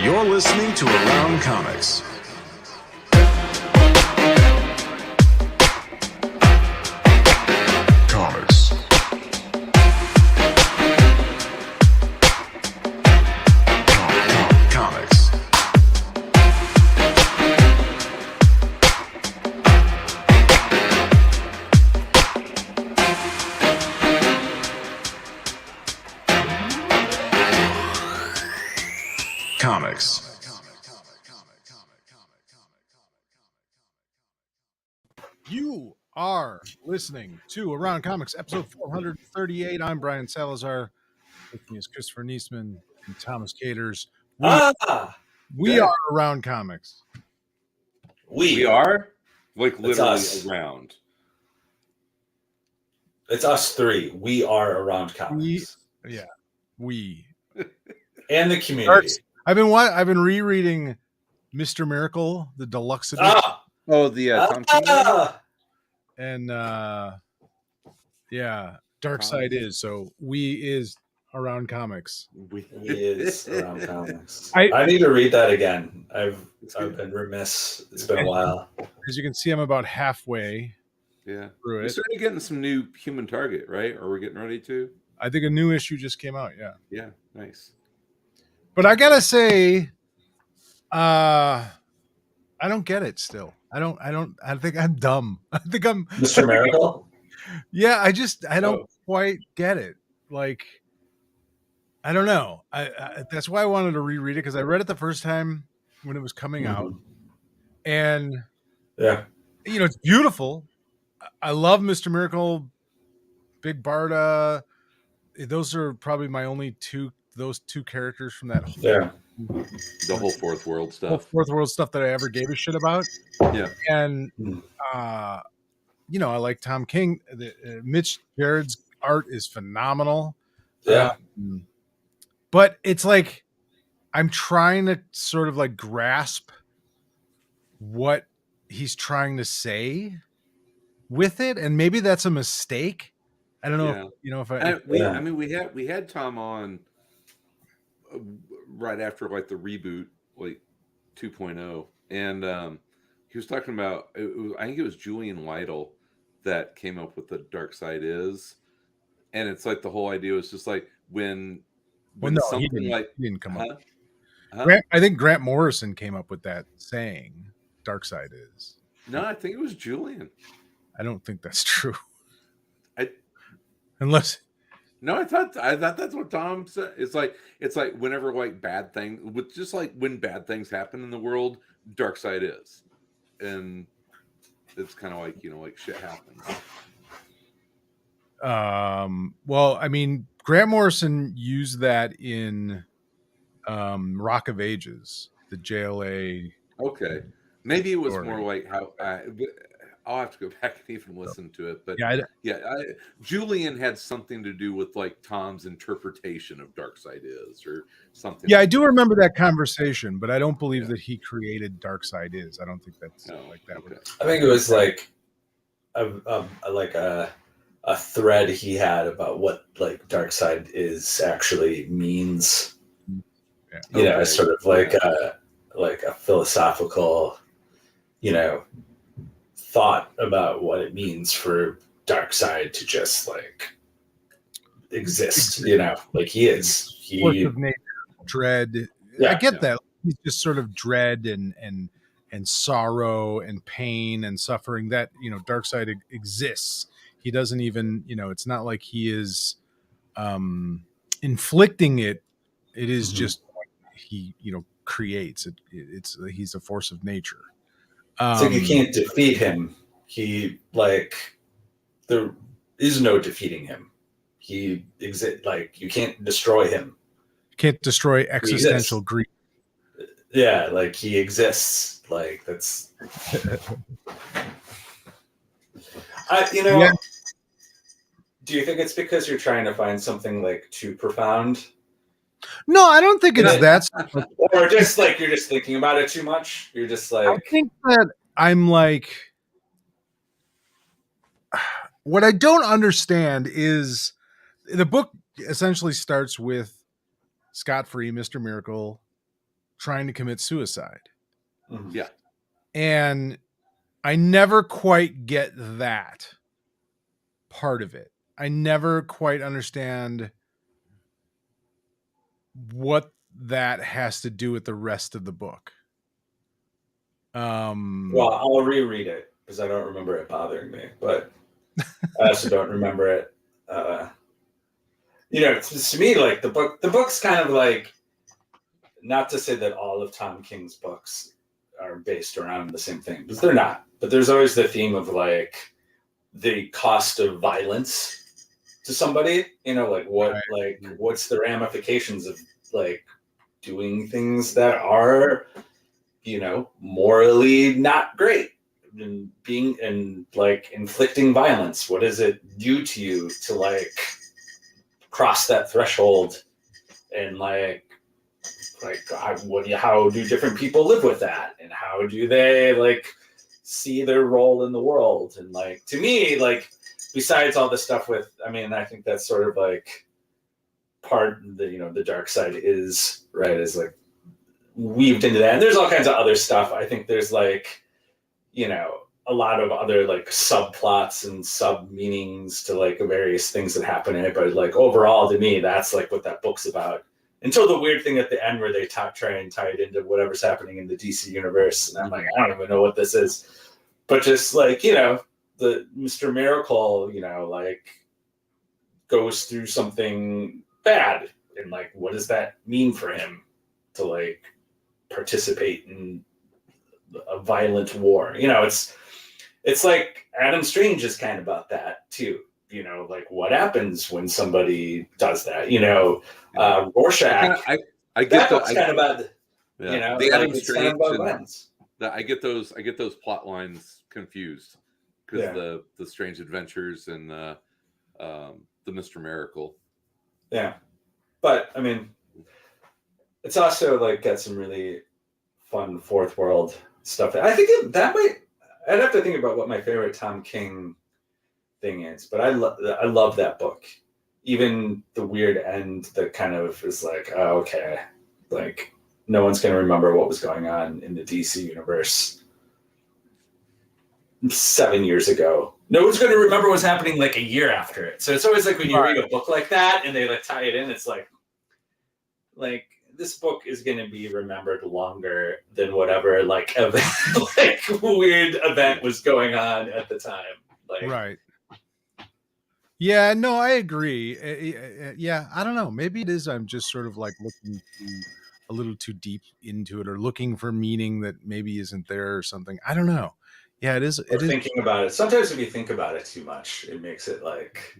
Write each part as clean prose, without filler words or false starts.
You're listening to Around Comics. Comics. Comics. Comics. You are listening to Around Comics, episode 438. I'm Brian Salazar. With me is Christopher Niesman and Thomas Caters. We are Around Comics. We are? Like literally around. It's us three. We are Around Comics. We. And the community. I've been rereading Mr. Miracle, the deluxe edition. Oh, the Tom King? And Dark Side is. So we is Around Comics. We is Around Comics. I need to read that again. I've been remiss. It's been a while. As you can see, I'm about halfway through it. We're starting getting some new Human Target, right? Or we're getting ready to? I think a new issue just came out, yeah. Yeah, nice. But I gotta say, I don't get it still. I think I'm dumb. I think I'm Mr. Miracle? Yeah, I don't quite get it. Like, I don't know. I that's why I wanted to reread it, because I read it the first time when it was coming out. And it's beautiful. I love Mr. Miracle, Big Barda. Those are probably my only those two characters from that whole the whole Fourth World stuff. That I ever gave a shit about. Yeah. And I like Tom King. Mitch Jared's art is phenomenal. Yeah. But it's like I'm trying to sort of like grasp what he's trying to say with it, and maybe that's a mistake. I don't know. We had Tom on right after like the reboot, like 2.0, and he was talking about. I think it was Julian Lytle that came up with the Dark Side is, and it's like the whole idea was just like when something he didn't come up. I think Grant Morrison came up with that saying, "Dark Side is." No, I think it was Julian. I don't think that's true. I thought that's what Tom said. It's like whenever like bad things, with just like when bad things happen in the world, Dark Side is, and it's kind of like like shit happens. Well, I mean, Grant Morrison used that in Rock of Ages, the JLA. Okay, maybe it was more like how I'll have to go back and even listen to it. But Julian had something to do with like Tom's interpretation of Dark Side is or something. Yeah, I do remember that conversation, but I don't believe that he created Dark Side is. I don't think that's like that. Okay. I think it was like a thread he had about what like Dark Side is actually means. Yeah. Sort of like a philosophical, thought about what it means for Dark Side to just like exist, like he is. Force of nature, dread. I get that. He's just sort of dread and sorrow and pain and suffering that, Dark Side exists. He doesn't even, it's not like he is inflicting it. It is just what he, creates. He's a force of nature. So you can't defeat him. There is no defeating him. He exists. Like you can't destroy him. You can't destroy existential grief. Yeah, like he exists. Like that's. Do you think it's because you're trying to find something like too profound? No, I don't think it's that. Or just like you're just thinking about it too much. You're just like. I think that I'm like. What I don't understand is the book essentially starts with Scott Free, Mr. Miracle, trying to commit suicide. Yeah. And I never quite get that part of it. I never quite understand what that has to do with the rest of the book. Well, I'll reread it because I don't remember it bothering me, but I also don't remember it. To me, like the book's kind of like, not to say that all of Tom King's books are based around the same thing, because they're not. But there's always the theme of like the cost of violence to somebody. Like what, like what's the ramifications of like doing things that are, morally not great, and like inflicting violence. What does it do to you to like cross that threshold? And how do different people live with that, and how do they like see their role in the world? And like, to me, like, besides all the stuff with, I think that's sort of like part of the dark side is like weaved into that. And there's all kinds of other stuff. I think there's like, a lot of other like subplots and sub meanings to like various things that happen in it. But like overall, to me, that's like what that book's about. Until the weird thing at the end where they try and tie it into whatever's happening in the DC universe. And I'm like, I don't even know what this is. But just like, the Mr. Miracle, like goes through something bad. And like, what does that mean for him to like participate in a violent war? It's like Adam Strange is kind of about that too. Like what happens when somebody does that? Rorschach. I get that kind of about. The Adam Strange. I get those plot lines confused because the Strange Adventures and the Mr. Miracle. Yeah, but it's also like got some really fun fourth world stuff. I think I'd have to think about what my favorite Tom King thing is, but I love that book. Even the weird end that kind of is like, oh, okay, like no one's going to remember what was going on in the DC universe 7 years ago. No one's going to remember what's happening like a year after it. So it's always like when you read a book like that and they like tie it in, it's like this book is going to be remembered longer than whatever like event, like weird event was going on at the time. Like, right. Yeah, no, I agree. Yeah, I don't know. Maybe it is. I'm just sort of like looking a little too deep into it, or looking for meaning that maybe isn't there or something. I don't know. Yeah, it is. Or thinking about it. Sometimes if you think about it too much, it makes it like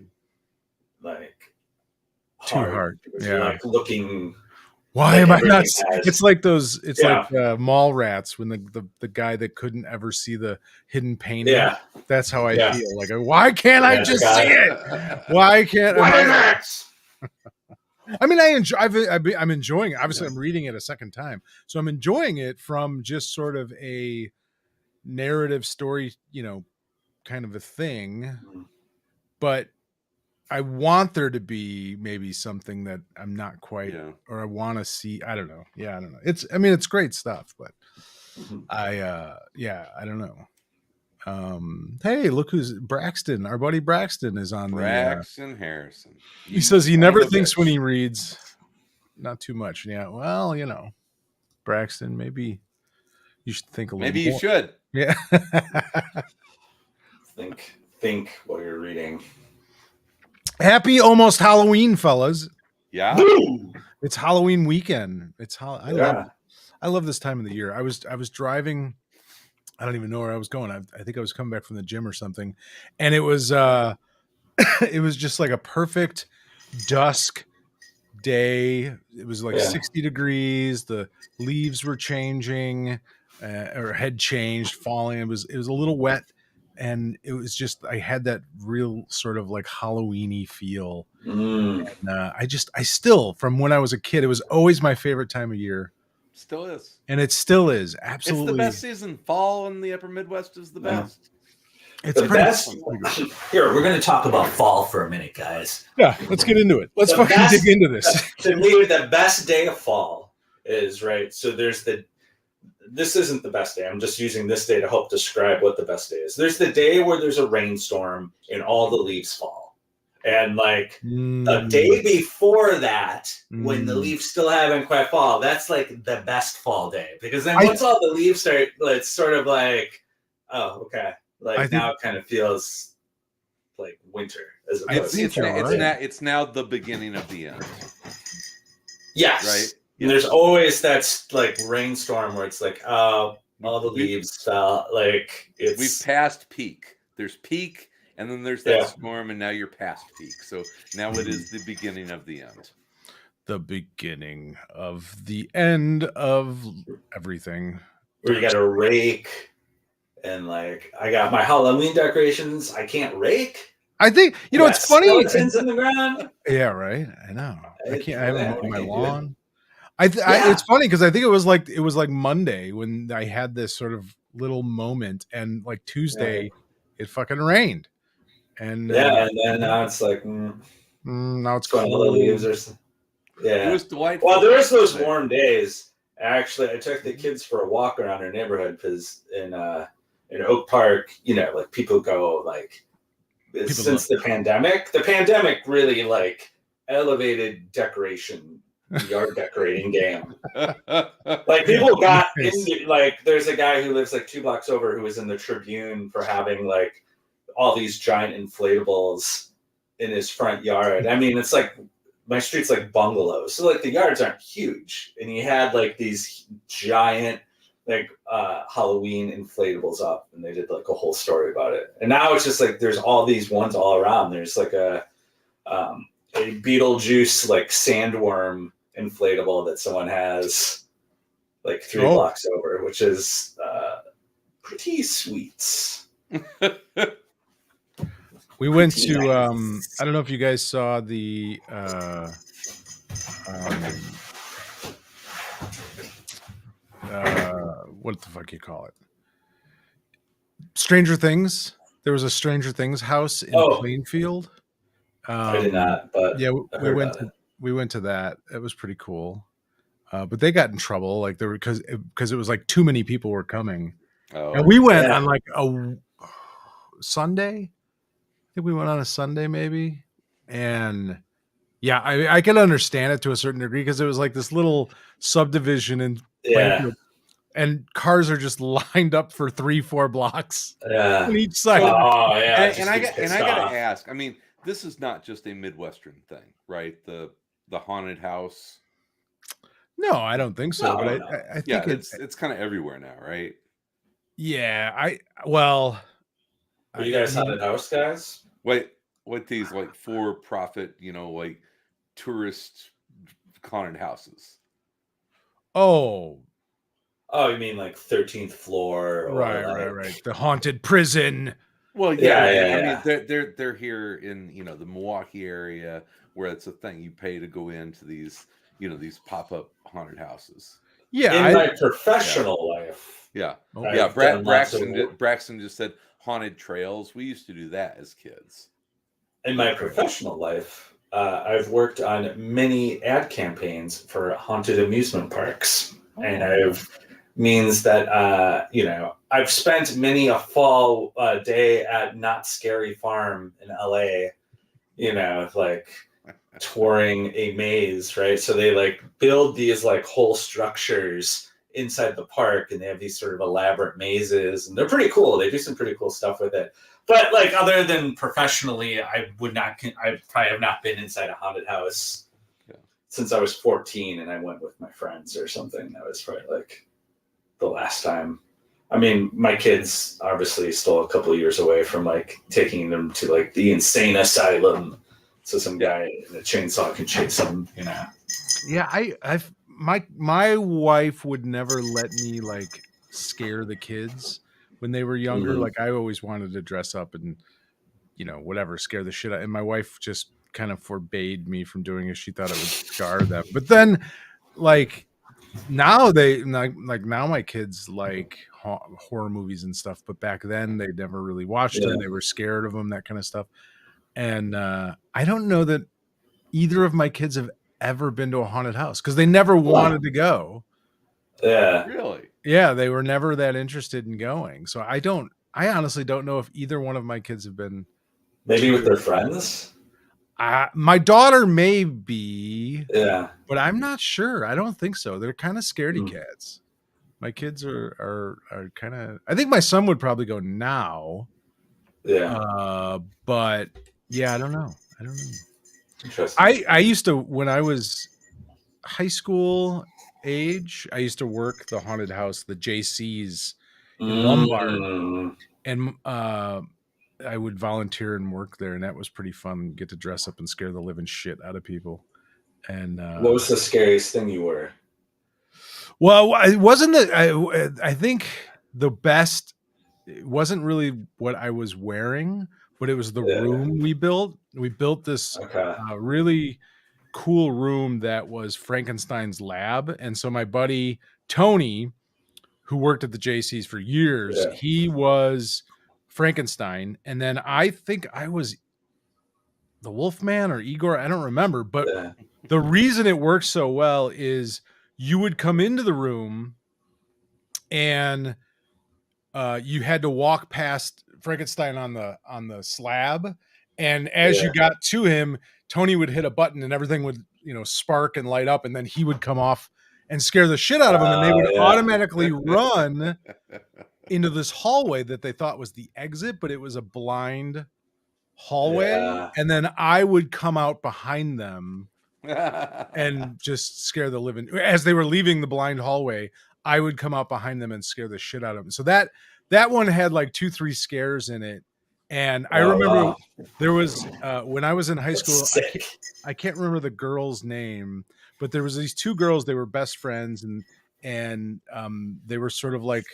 too hard. Yeah, you're like looking. Why am I not? It's like those. It's like mall rats when the guy that couldn't ever see the hidden painting. Yeah, that's how I feel. Like, why can't I just see it? Why can't I? I'm enjoying it. Obviously, I'm reading it a second time, so I'm enjoying it from just sort of a narrative story, kind of a thing. But I want there to be maybe something that I'm not quite, or I want to see. I don't know. Yeah, I don't know. It's great stuff, but I don't know. Hey, look who's Braxton. Our buddy Braxton is on. Braxton Harrison. He says he never thinks when he reads. Not too much. Yeah. Well, Braxton, maybe you should think a little. Maybe you should. Yeah. Think while you're reading. Happy almost Halloween, fellas. Yeah. It's Halloween weekend. I love this time of the year. I was driving. I don't even know where I was going. I think I was coming back from the gym or something. And it was it was just like a perfect dusk day. It was like 60 degrees. The leaves were changing or had changed, falling. It was a little wet. And it was just, I had that real sort of like Halloween-y feel. And, I still, from when I was a kid, it was always my favorite time of year. Still is. And it still is. Absolutely. It's the best season. Fall in the upper Midwest is the best. It's the best. Here, we're going to talk about fall for a minute, guys. Yeah, let's get into it. Let's dig into this. To me, the best day of fall is, right? So this isn't the best day. I'm just using this day to help describe what the best day is. There's the day where there's a rainstorm and all the leaves fall. And like the day before that, when the leaves still haven't quite fall, that's like the best fall day. Because then once all the leaves start, it's sort of like, oh, okay. Like now it kind of feels like winter as opposed to it's now the beginning of the end. Yes. Right. And there's always that like rainstorm where it's like, oh, all the leaves fell. Like we've passed peak. There's peak, and then there's that storm, and now you're past peak. So now it is the beginning of the end. The beginning of the end of everything. Where you got to rake, and like I got my Halloween decorations. I can't rake. I think it's funny. Skeletons in the ground. Yeah, right. I know. I can't. I haven't mowed my lawn. It's funny because I think it was like Monday when I had this sort of little moment, and like Tuesday, it fucking rained, and and then now it's like now it's cold. The leaves or something. Yeah, it was delightful. Well, there's those warm days. Actually, I took the kids for a walk around our neighborhood because in Oak Park, like people go like since the pandemic. The pandemic really like elevated decoration. Yard decorating game. Like people got into like there's a guy who lives like 2 blocks over who was in the Tribune for having like all these giant inflatables in his front yard. I mean, it's like my street's like bungalows, so like the yards aren't huge, and he had like these giant like Halloween inflatables up, and they did like a whole story about it. And now it's just like there's all these ones all around. There's like a Beetlejuice like sandworm inflatable that someone has like 3 blocks over, which is pretty sweet. We went to I don't know if you guys saw the what the fuck you call it? Stranger Things. There was a Stranger Things house in Plainfield. I did not, but yeah, we went to that. It was pretty cool. But they got in trouble, like there were because it was like too many people were coming. And we went on like a Sunday. I think we went on a Sunday maybe. And yeah, I can understand it to a certain degree because it was like this little subdivision in Plainfield, and cars are just lined up for 3-4 blocks on each side. Oh yeah, and I gotta ask. I mean, this is not just a Midwestern thing, right? The haunted house. No, I don't think so. But I think it's kind of everywhere now, right? Yeah, Are you guys haunted house guys? What these like for-profit, like tourist haunted houses? Oh, you mean like 13th floor? Or right. The haunted prison. Well, yeah. I mean, they're here in the Milwaukee area where it's a thing. You pay to go into these these pop-up haunted houses. Yeah, in my professional life. Yeah, Braxton just said haunted trails. We used to do that as kids. In my professional life, I've worked on many ad campaigns for haunted amusement parks, and means that I've spent many a fall day at Not Scary Farm in LA, like touring a maze, right? So they like build these like whole structures inside the park, and they have these sort of elaborate mazes, and they're pretty cool. They do some pretty cool stuff with it. But like other than professionally, I probably have not been inside a haunted house since I was 14, and I went with my friends or something. That was probably like the last time. I mean, my kids obviously still a couple of years away from like taking them to like the insane asylum, so some guy in a chainsaw can chase them. Yeah, my wife would never let me like scare the kids when they were younger. Mm-hmm. Like I always wanted to dress up and whatever, scare the shit out. And my wife just kind of forbade me from doing it. She thought it would scar them. But then like now now my kids like horror movies and stuff. But back then they never really watched them. They were scared of them, that kind of stuff. And I don't know that either of my kids have ever been to a haunted house because they never wanted to go. Yeah. Really? Yeah, they were never that interested in going. So I honestly don't know if either one of my kids have been. Maybe with their friends. My daughter may be, Yeah. but I'm not sure. I don't think so. They're kind of scaredy cats. My kids are kind of. I think my son would probably go now. Yeah. But yeah, I don't know. Interesting. I used to, when I was high school age, I used to work the haunted house, the JC's in Lombard, and I would volunteer and work there, and that was pretty fun. Get to dress up and scare the living shit out of people. And what was the scariest thing you were? Well, it wasn't. I think the best. It wasn't really what I was wearing, but it was the room we built. We built this really cool room that was Frankenstein's lab. And so my buddy Tony, who worked at the JC's for years, he was Frankenstein. And then I think I was the Wolfman or Igor. I don't remember. But the reason it worked so well is you would come into the room and you had to walk past Frankenstein on the slab, and as you got to him, Tony would hit a button and everything would spark and light up, and then he would come off and scare the shit out of them, and they would automatically run into this hallway that they thought was the exit, but it was a blind hallway, and then I would come out behind them and just scare the living. As they were leaving the blind hallway, I would come out behind them and scare the shit out of them. So that one had like 2-3 scares in it. And I remember there was, when I was in high school, I can't remember the girl's name, but there was these two girls, they were best friends, and they were sort of like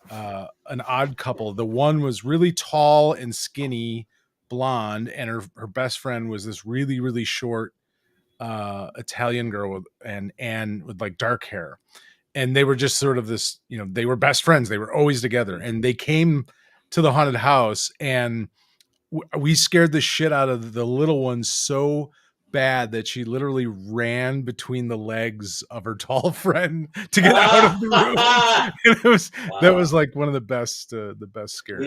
an odd couple. The one was really tall and skinny, blonde, and her best friend was this really, really short Italian girl with like dark hair. And they were just sort of this, they were best friends. They were always together. And they came to the haunted house, and we scared the shit out of the little one so bad that she literally ran between the legs of her tall friend to get out of the room. And that was like one of the best scares.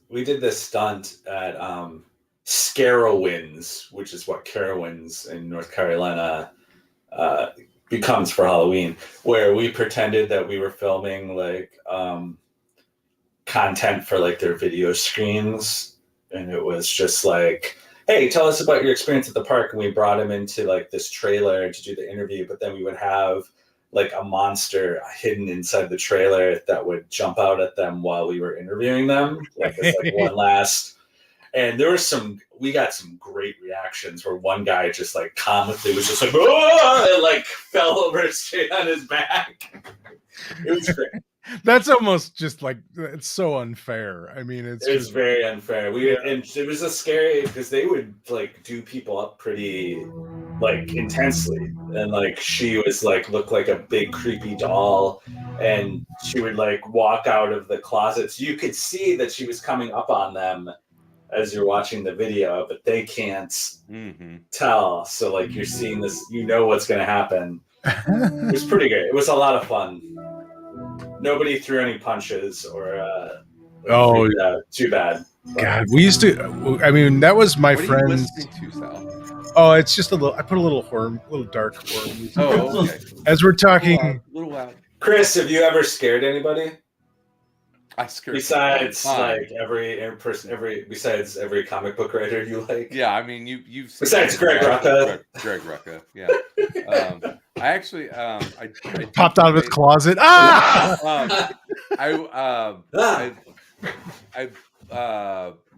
We did this stunt at Scarowinds, which is what Carowinds in North Carolina becomes for Halloween, where we pretended that we were filming like content for like their video screens, and it was just like, hey, tell us about your experience at the park, and we brought him into like this trailer to do the interview, but then we would have like a monster hidden inside the trailer that would jump out at them while we were interviewing them, like as like one last. And we got some great reactions where one guy just like comically was just like, oh, and like fell over straight on his back. It was great. That's almost just like, it's so unfair. I mean, it's very unfair. And it was a scary, because they would like do people up pretty like intensely, and like she was like looked like a big creepy doll, and she would like walk out of the closets. You could see that she was coming up on them as you're watching the video, but they can't tell. So like you're seeing this, what's going to happen. It was pretty good. It was a lot of fun. Nobody threw any punches or too bad. God, we used to. I mean, that was my friend's. Oh, it's just a little. I put a little dark horror music. Oh, okay. As we're talking, little loud. Chris, have you ever scared anybody? I scared. Besides, like every comic book writer you like. Yeah, I mean, you've. Besides Greg Rucka. Greg Rucka, yeah. I actually, I popped out of his closet. I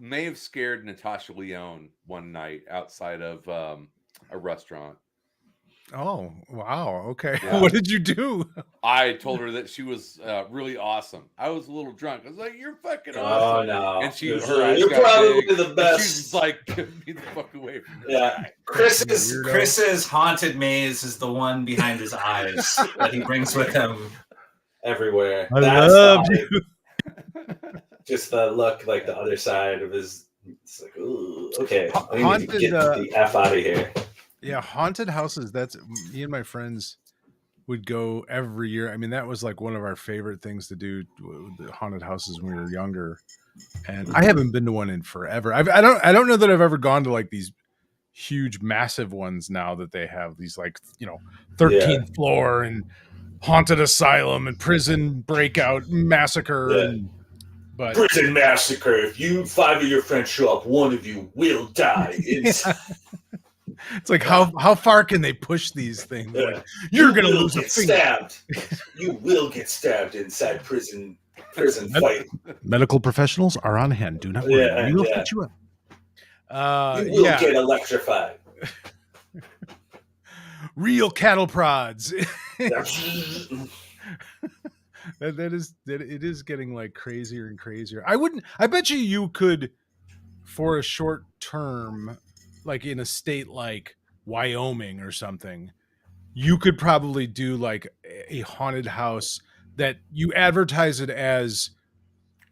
may have scared Natasha Lyonne one night outside of a restaurant. Oh, wow. Okay. Yeah. What did you do? I told her that she was really awesome. I was a little drunk. I was like, "You're fucking awesome." Oh, no. And you're probably the best. She was like, "Get me the fuck away from me." Yeah. Chris's haunted maze is the one behind his eyes that he brings with him everywhere. I love you. Just the look, like the other side of his. It's like, ooh, okay. I need to get the F out of here. Yeah, haunted houses. That's me and my friends would go every year. I mean, that was like one of our favorite things to do. The haunted houses when we were younger, and I haven't been to one in forever. I don't know that I've ever gone to like these huge, massive ones now that they have these like 13th floor and haunted asylum and prison breakout massacre and. But prison massacre. If you 5 of your friends show up, one of you will die. It's like how far can they push these things? Like, you're gonna lose a finger. Stabbed. You will get stabbed inside prison fight. Medical professionals are on hand. Do not worry. We will fit you up. You will get electrified. Real cattle prods. It is getting like crazier and crazier. I bet you could, for a short term, like in a state like Wyoming or something, you could probably do like a haunted house that you advertise it as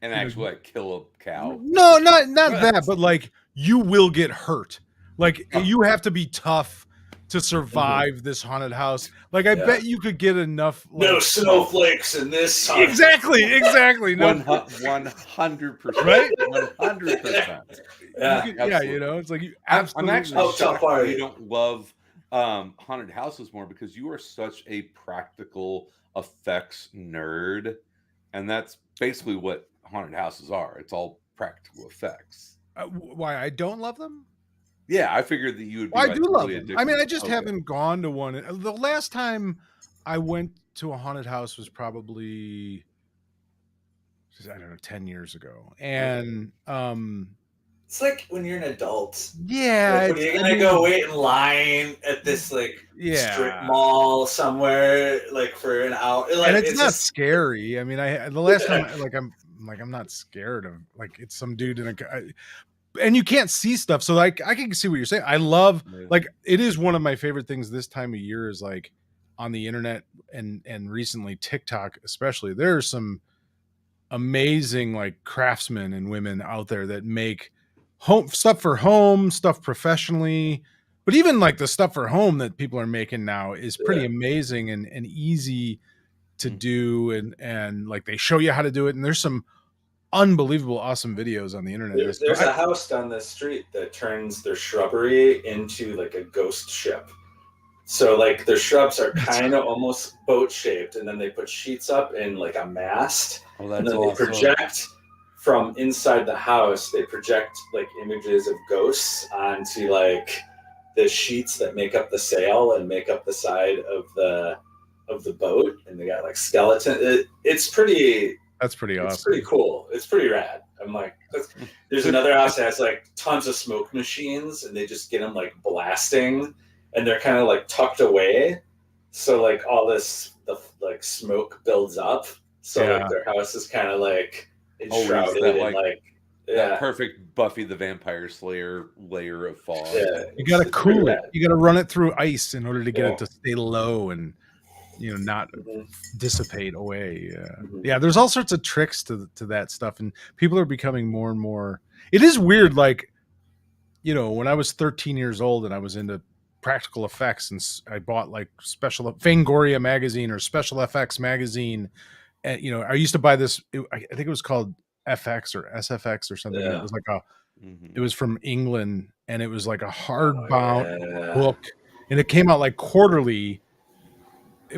and actually like kill a cow. No, not that, but like you will get hurt. Like you have to be tough to survive this haunted house. Like I bet you could get enough. Like, no snowflakes in this. Exactly. No, 100%. Right? 100%. Yeah, it's like you absolutely. I'm actually shocked you don't love haunted houses more because you are such a practical effects nerd, and that's basically what haunted houses are. It's all practical effects. Why I don't love them? Yeah, I figured that you would be I do love them. I mean, I just haven't gone to one. The last time I went to a haunted house was probably, I don't know, 10 years ago. And it's like when you're an adult. Yeah. Like when you're going to go wait in line at this like strip mall somewhere like for an hour. Like, and it's not just scary. I mean, the last time I'm not scared of like it's some dude in a and you can't see stuff, so like I can see what you're saying. I love like it is one of my favorite things this time of year is like on the internet and recently TikTok especially. There are some amazing like craftsmen and women out there that make home stuff professionally, but even like the stuff for home that people are making now is pretty amazing and easy to do and like they show you how to do it, and there's some unbelievable awesome videos on the internet. There's a house down the street that turns their shrubbery into like a ghost ship. So like their shrubs are kind of almost boat shaped, and then they put sheets up in like a mast, and then they project from inside the house. They project like images of ghosts onto like the sheets that make up the sail and make up the side of the boat, and they got like skeleton. It's pretty. That's pretty awesome. It's pretty cool. It's pretty rad. I'm like, there's another house that has like tons of smoke machines, and they just get them like blasting, and they're kind of like tucked away, so like all the like smoke builds up, so like their house is kind of like enshrouded in like that perfect Buffy the Vampire Slayer layer of fog. Yeah, you gotta cool it. You gotta run it through ice in order to get it to stay low and not dissipate away. Yeah, there's all sorts of tricks to that stuff, and people are becoming more and more. It is weird, like when I was 13 years old and I was into practical effects, and I bought like Fangoria magazine or Special FX magazine, and I used to buy this. I think it was called FX or SFX or something. It was like it was from England, and it was like a hardbound book, and it came out like quarterly.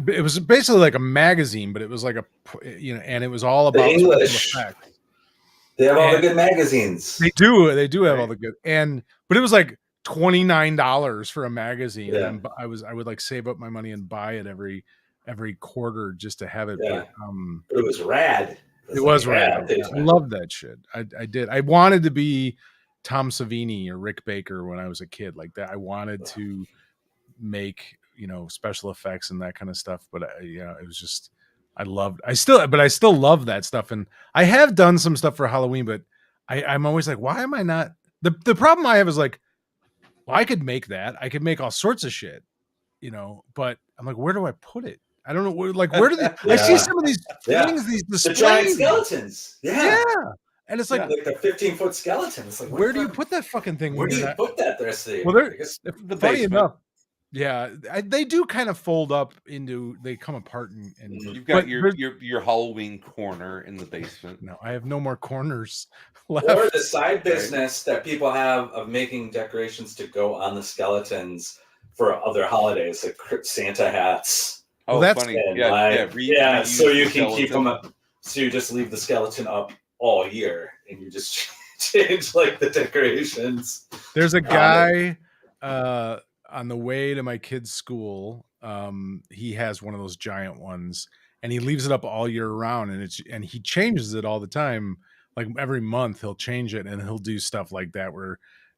It was basically like a magazine, but it was like and it was all about English. They have all the good magazines. They do have all the good, but it was like $29 for a magazine. Yeah. And I would like save up my money and buy it every quarter just to have it. Yeah. But it was rad. It was rad. I loved that shit. I did. I wanted to be Tom Savini or Rick Baker when I was a kid like that. I wanted to make special effects and that kind of stuff, but it was just I still love that stuff, and I have done some stuff for Halloween, but I'm always like, why am I not the problem I have is like, well, I could make that, I could make all sorts of shit, but I'm like, where do I put it? I don't know where do they I see some of these things, these displays, the giant skeletons, and it's like the 15-foot skeleton. It's like, where do you put that fucking thing? Where do you put that? The rest of the funny enough, Yeah, they do kind of fold up into. They come apart and You've got but your Halloween corner in the basement. no, I have no more corners left. Or the side business that people have of making decorations to go on the skeletons for other holidays, like Santa hats. Oh, that's- funny. And Yeah, yeah. So reuse you the can keep them skeleton. up. So you just leave the skeleton up all year, and you just change like the decorations. There's a guy on the way to my kid's school. He has one of those giant ones, and he leaves it up all year round, and he changes it all the time. Like every month, he'll change it, and he'll do stuff like that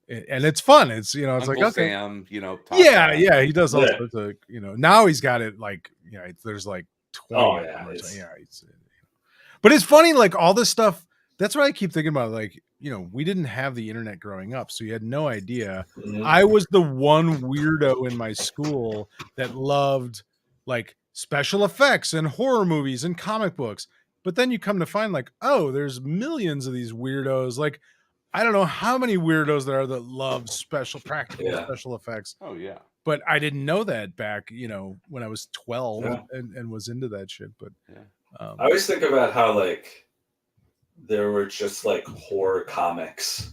and it's fun. It's it's Uncle like okay, Sam, Top yeah, Hat. yeah. He does all Yeah. sorts of Now he's got it like there's like 20. Oh, of yeah, them or it's- something. Yeah, but it's funny, like all this stuff. That's what I keep thinking about. Like, we didn't have the internet growing up, so you had no idea. Mhm. I was the one weirdo in my school that loved like special effects and horror movies and comic books. But then you come to find like, oh, there's millions of these weirdos. Like, I don't know how many weirdos there are that love practical Yeah. special effects. Oh yeah. But I didn't know that back, when I was 12 Yeah. and was into that shit. But Yeah. I always think about how like there were just like horror comics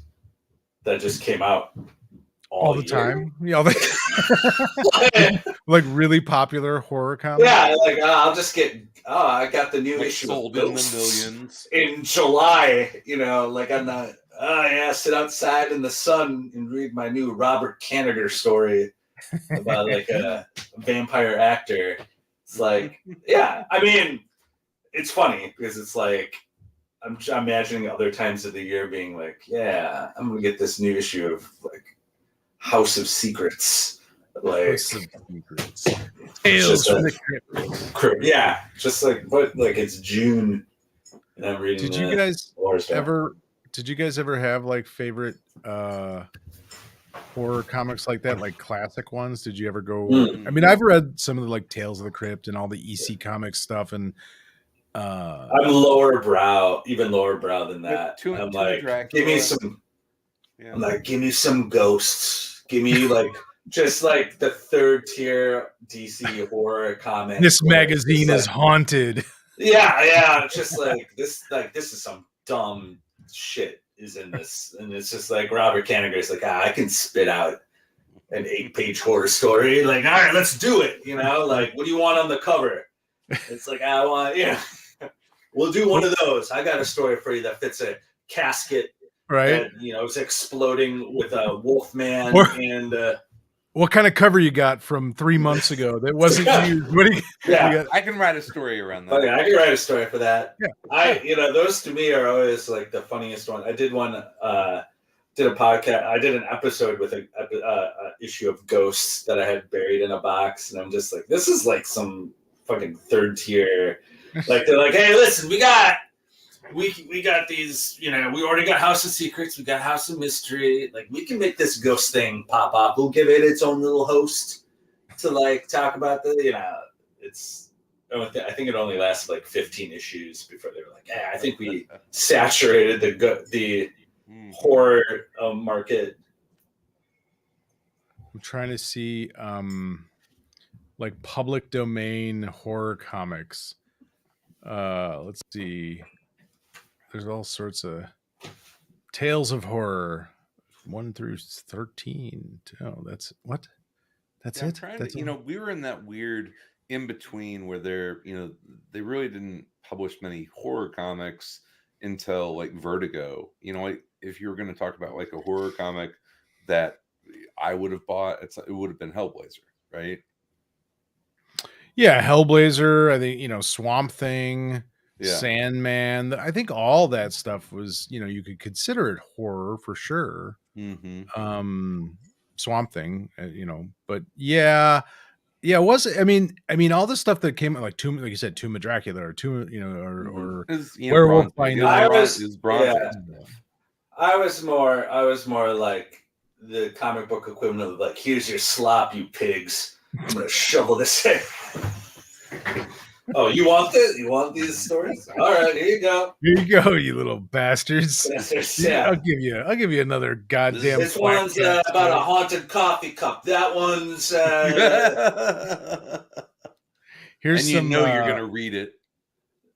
that just came out all the year. time. Like really popular horror comics. Yeah, like I'll just get. Oh, I got the new Like issue sold of in the Ghosts millions. in July. Like on the sit outside in the sun and read my new Robert Kaniger story about like a vampire actor. It's like, yeah, I mean, it's funny because it's like I'm imagining other times of the year being like, yeah, I'm gonna get this new issue of like House of Secrets. Like House of Secrets. Tales from the Crypt. yeah, just like it's June and I'm reading. Did you guys horror stuff. ever have like favorite horror comics like that, like classic ones? Did you ever go? I mean, I've read some of the like Tales of the Crypt and all the EC Comics stuff, and I'm lower brow than that. Too I'm like, Dracula. give me some. Yeah. I'm like, give me some ghosts. Give me like just like the third tier DC horror comic. this where magazine it's is like, haunted. yeah, just like this is some dumb shit is in this, and it's just like Robert Kaniger's like, I can spit out an 8-page horror story. Like, all right, let's do it. Like, what do you want on the cover? It's like, I want, we'll do one of those. I got a story for you that fits a casket. Right. And, it's exploding with a Wolfman and what kind of cover you got from 3 months ago that wasn't used? What do you got? I can write a story around that. Okay, I can write a story for that. Yeah. Those to me are always like the funniest one. I did one, did a podcast. I did an episode with a issue of Ghosts that I had buried in a box, and I'm just like, this is like some fucking third tier. Like they're like, hey, listen, we got these, we already got House of Secrets, we got House of Mystery. Like, we can make this ghost thing pop up. We'll give it its own little host to like talk about it's. I think it only lasted like 15 issues before they were like, yeah, I think we saturated the horror market. I'm trying to see like public domain horror comics. Let's see. There's all sorts of Tales of Horror 1 through 13. Oh, that's what? That's it. That's we were in that weird in between where they really didn't publish many horror comics until like Vertigo. If you were going to talk about like a horror comic that I would have bought, it would have been Hellblazer, right? Yeah, Hellblazer. I think Swamp Thing. Yeah. Sandman. I think all that stuff was, you could consider it horror for sure. Mm-hmm. Swamp Thing, but yeah, it was. I mean, all the stuff that came like you said, Tomb of Dracula or Tomb, or Werewolf by Night. I was more like the comic book equivalent of like, here's your slop, you pigs. I'm gonna shovel this in. Oh, you want this? You want these stories? All right, here you go. Here you go, you little bastards. Yeah. I'll give you another goddamn. This one's about a haunted coffee cup. That one's. Here's and you some. know you're gonna read it.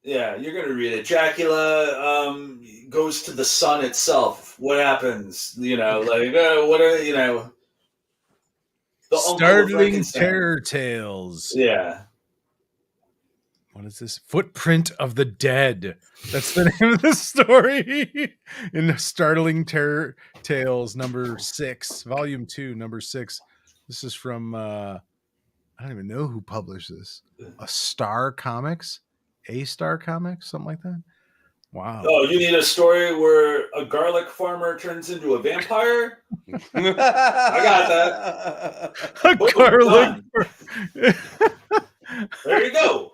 Yeah, you're gonna read it. Dracula goes to the sun itself. What happens? What are the Startling Terror Tales. Yeah. What is this? Footprint of the Dead. That's the name of the story in Startling Terror Tales number 6, volume 2, number 6. This is from I don't even know who published this. A Star Comics, something like that. Wow. Oh, you need a story where a garlic farmer turns into a vampire? I got that. A garlic. There you go.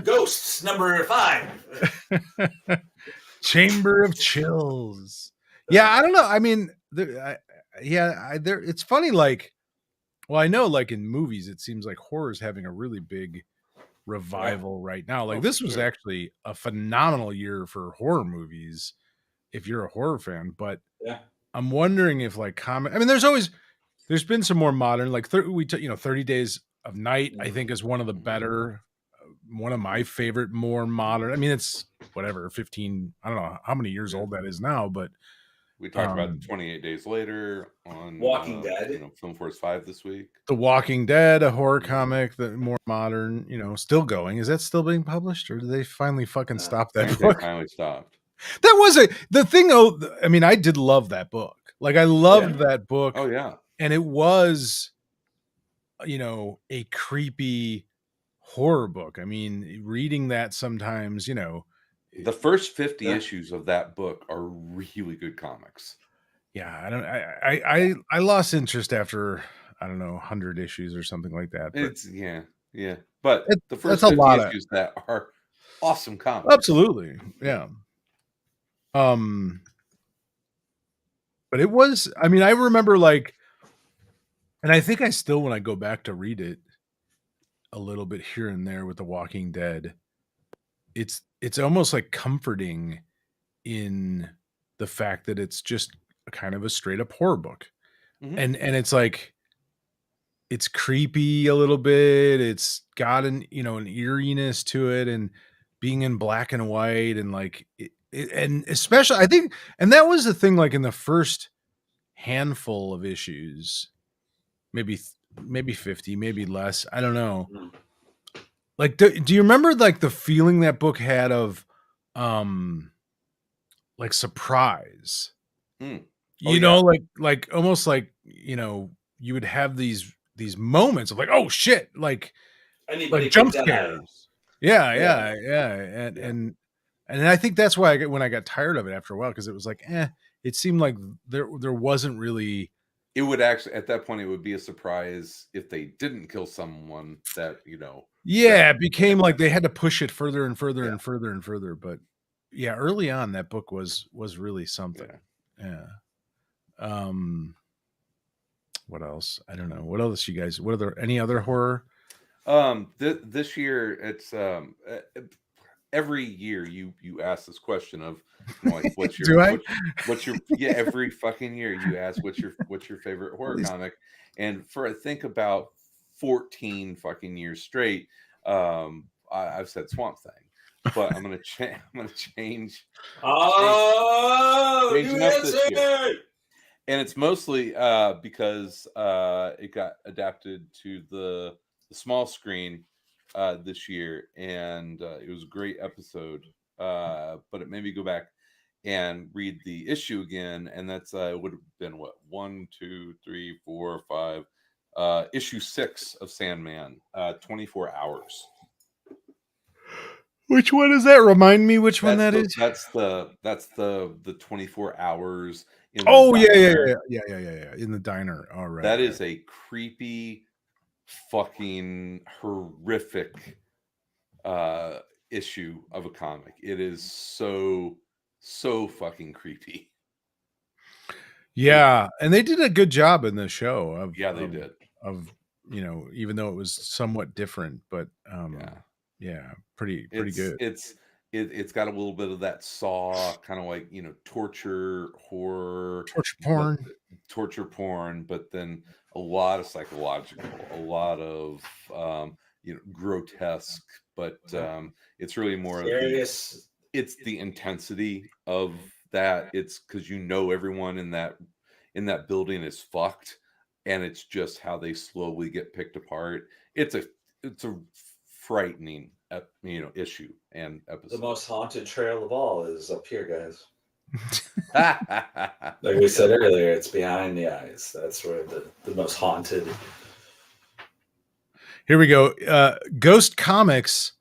Ghosts number 5. Chamber of Chills. Yeah, I don't know. I mean, it's funny. Like, well, I know, like in movies, it seems like horror is having a really big revival right now. Like, this was actually a phenomenal year for horror movies, if you're a horror fan. But yeah, I'm wondering if like I mean, there's been some more modern, like 30 Days of Night. I think is one of the better. One of my favorite, more modern. I mean, it's whatever, 15. I don't know how many years old that is now, but we talked about 28 Days Later on Walking Dead. Film Force 5 this week. The Walking Dead, a horror comic, the more modern, still going. Is that still being published, or did they finally fucking stop that book? They finally stopped. That was the thing. Oh, I mean, I did love that book. Like, I loved that book. Oh yeah, and it was, a creepy horror book. I mean, reading that sometimes, the first 50 issues of that book are really good comics. Yeah, I lost interest after, I don't know, 100 issues or something like that. But it's but the first 50 issues that are awesome comics. Absolutely, yeah. But it was. I mean, I remember and I think I still, when I go back to read it a little bit here and there with The Walking Dead, it's almost like comforting in the fact that it's just a kind of a straight up horror book. Mm-hmm. And it's like, it's creepy a little bit. It's got an eeriness to it, and being in black and white, and like and especially I think, and that was the thing, like in the first handful of issues, maybe 50, maybe less, I don't know. Like, do you remember like the feeling that book had of like surprise? Like almost like, you would have these moments of like, oh shit, like jump scares. Yeah. And I think that's why when I got tired of it after a while, because it was like, it seemed like there wasn't really. It would actually, at that point, it would be a surprise if they didn't kill someone that, Yeah, it became like they had to push it further and further and further and further. But yeah, early on, that book was really something. Yeah. What else? I don't know. What else, you guys? What are there? Any other horror? This year, it's every year you ask this question of like, what's your every fucking year you ask what's your favorite horror comic, and for I think about 14 fucking years straight, I've said Swamp Thing, but I'm gonna change. This year. And it's mostly because it got adapted to the small screen this year, and it was a great episode. But it made me go back and read the issue again, and that's it would have been what 1, 2, 3, 4, 5, issue 6 of Sandman, 24 Hours. Which one is that? Remind me which one that is. That's the 24 Hours. Yeah. In the diner. All right. That is a creepy, fucking horrific issue of a comic. It is so fucking creepy. Yeah, and they did a good job in the show. They did. Even though it was somewhat different, but Yeah, pretty It's good. it's got a little bit of that Saw kind of like, torture horror, Torture but porn. torture porn, but then a lot of psychological, a lot of grotesque, but it's really more of Serious. it's the intensity of that. It's because everyone in that building is fucked, and it's just how they slowly get picked apart. It's a frightening issue and The episode. most haunted trail of all is up here, guys. Yeah. Like we said earlier, it's behind the eyes. That's where the most haunted. Here we go. Ghost Comics,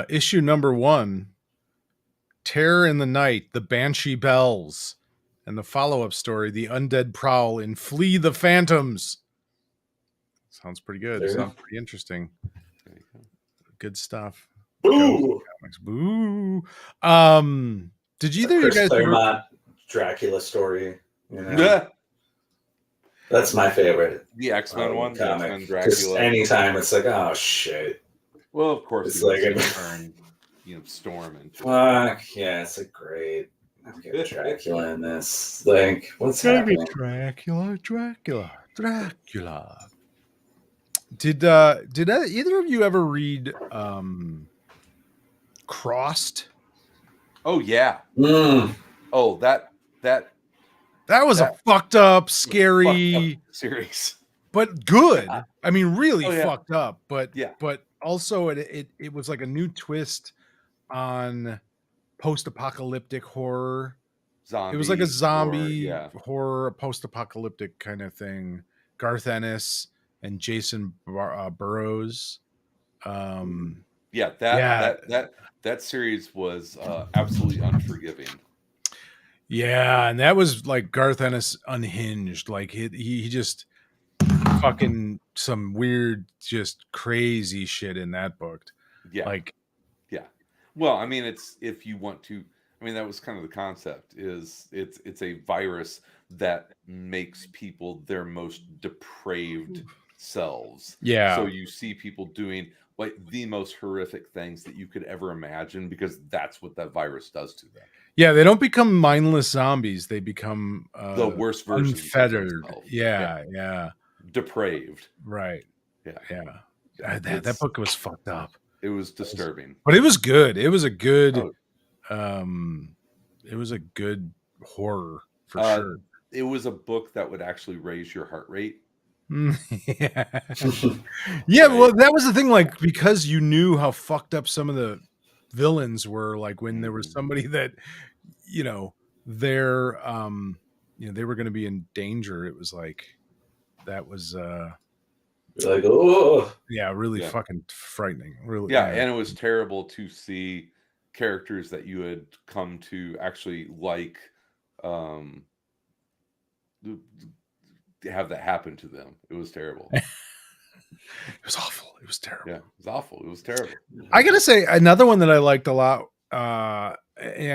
issue number 1. Terror in the Night, The Banshee Bells, and the follow-up story, The Undead Prowl in Flee the Phantoms. Sounds pretty good. There you Sounds go. pretty interesting. There you go. Good stuff. Boo! Comics. Boo. Did either of you Chris guys ever... Claremont Dracula story. Yeah. That's my favorite. The X-Men one, the X-Men comic. Dracula. Just anytime it's like, oh shit. Well, of course, It's he was like gonna a- turn, Storm into. Fuck yeah, it's a great. I'm getting Dracula in this. Like, what's happening? Dracula. Did either of you ever read Crossed? Oh yeah. Mm. Oh, that was a fucked up, scary, fucked up series. but good. I mean, really Oh, yeah. fucked up, but Yeah. but also it was like a new twist on post-apocalyptic horror. Zombie. It was like a zombie horror, horror, post-apocalyptic kind of thing. Garth Ennis and Jason Burrows. That series was absolutely unforgiving. Yeah, and that was like Garth Ennis unhinged. Like he just fucking some weird, just crazy shit in that book. Yeah. Like, yeah. Well, I mean, it's if you want to. I mean, that was kind of the concept. Is it's a virus that makes people their most depraved selves. yeah. So you see people doing like the most horrific things that you could ever imagine because that's what that virus does to them. Yeah, they don't become mindless zombies. They become the worst versions unfettered. of themselves. Yeah. Depraved. Right. Yeah. That book was fucked up. It was disturbing. But it was good. It was a good it was a good horror for sure. It was a book that would actually raise your heart rate. Yeah. Yeah, well, that was the thing, like, because you knew how fucked up some of the villains were, like when there was somebody that, they're they were going to be in danger. It was like that was like, oh yeah, really fucking frightening. Really, yeah, and it was terrible to see characters that you had come to actually like have that happen to them. It was terrible. It was awful. It was terrible. Yeah, it was awful. It was terrible. I gotta say, another one that I liked a lot. I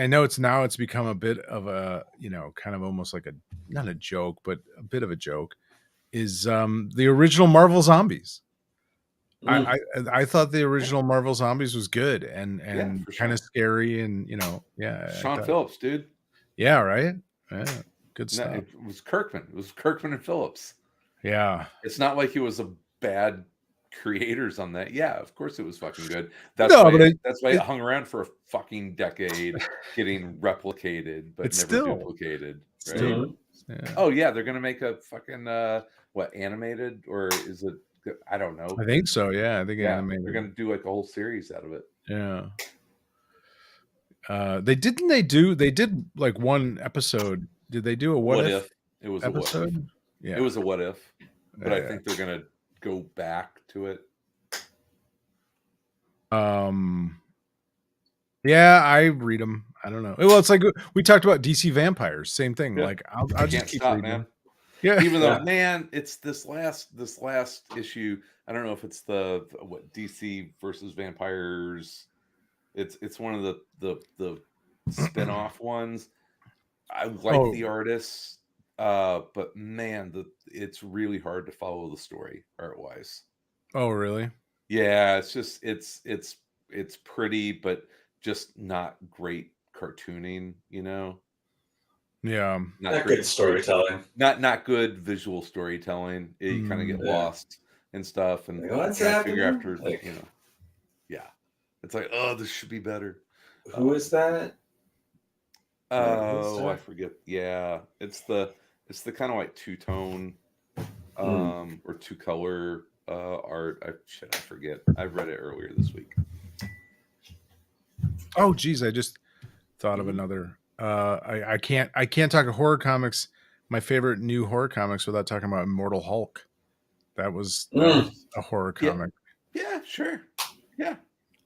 know it's become a bit of a kind of almost like not a joke, but a bit of a joke. Is the original Marvel Zombies? I thought the original Marvel Zombies was good and kind of scary and Sean Phillips, dude. Yeah, right. Yeah, good stuff. No, it was Kirkman. It was Kirkman and Phillips. Yeah, it's not like it was a bad creators on that. Yeah, of course it was fucking good. That's why it hung around for a fucking decade, getting replicated but never duplicated. Right? Still, yeah. Oh yeah, they're gonna make a fucking animated, or is it? I don't know. I think so. Yeah, I think animated. They're gonna do like a whole series out of it. Yeah. They did like one episode. Did they do a what if? It was episode? A what if. Yeah. It was a what if, but I think they're gonna go back to it. Yeah, I read them. I don't know. Well, it's like we talked about DC Vampires. Same thing. Yeah. Like I'll just keep reading, man. Yeah. Even though, man, it's this last issue. I don't know if it's the DC versus Vampires. It's one of the spin-off ones. I like the artists, but man, it's really hard to follow the story art-wise. Oh, really? Yeah, it's just it's it's pretty, but just not great cartooning. Yeah. Not good storytelling. Not good visual storytelling. You kind of get Yeah. lost and stuff, and Like, what's I figure happening? after Like, yeah, it's like, oh, this should be better. who is that? Oh, I forget. Yeah, it's the kind of like two-tone or two-color art. I forget. I read it earlier this week. Oh, geez, I just thought of another. I can't talk horror comics. My favorite new horror comics without talking about Immortal Hulk. That was a horror comic. Yeah, sure. Yeah,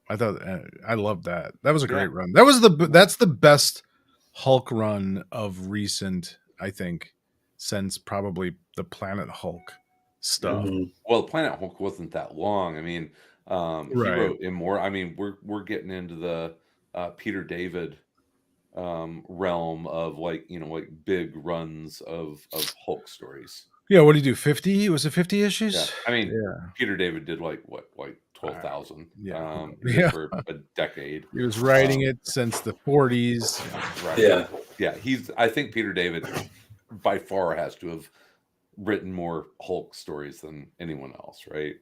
I thought I loved that. That was a great run. That's the best Hulk run of recent, I think, since probably the Planet Hulk stuff. Well, Planet Hulk wasn't that long. I mean, he wrote in more. I mean, we're getting into the Peter David realm of like big runs of Hulk stories. Yeah, what did he do? 50? Was it 50 issues? Yeah. I mean, Peter David did like 12,000. For a decade. He was writing it since the 40s. Right. Yeah. I think Peter David by far has to have written more Hulk stories than anyone else, right?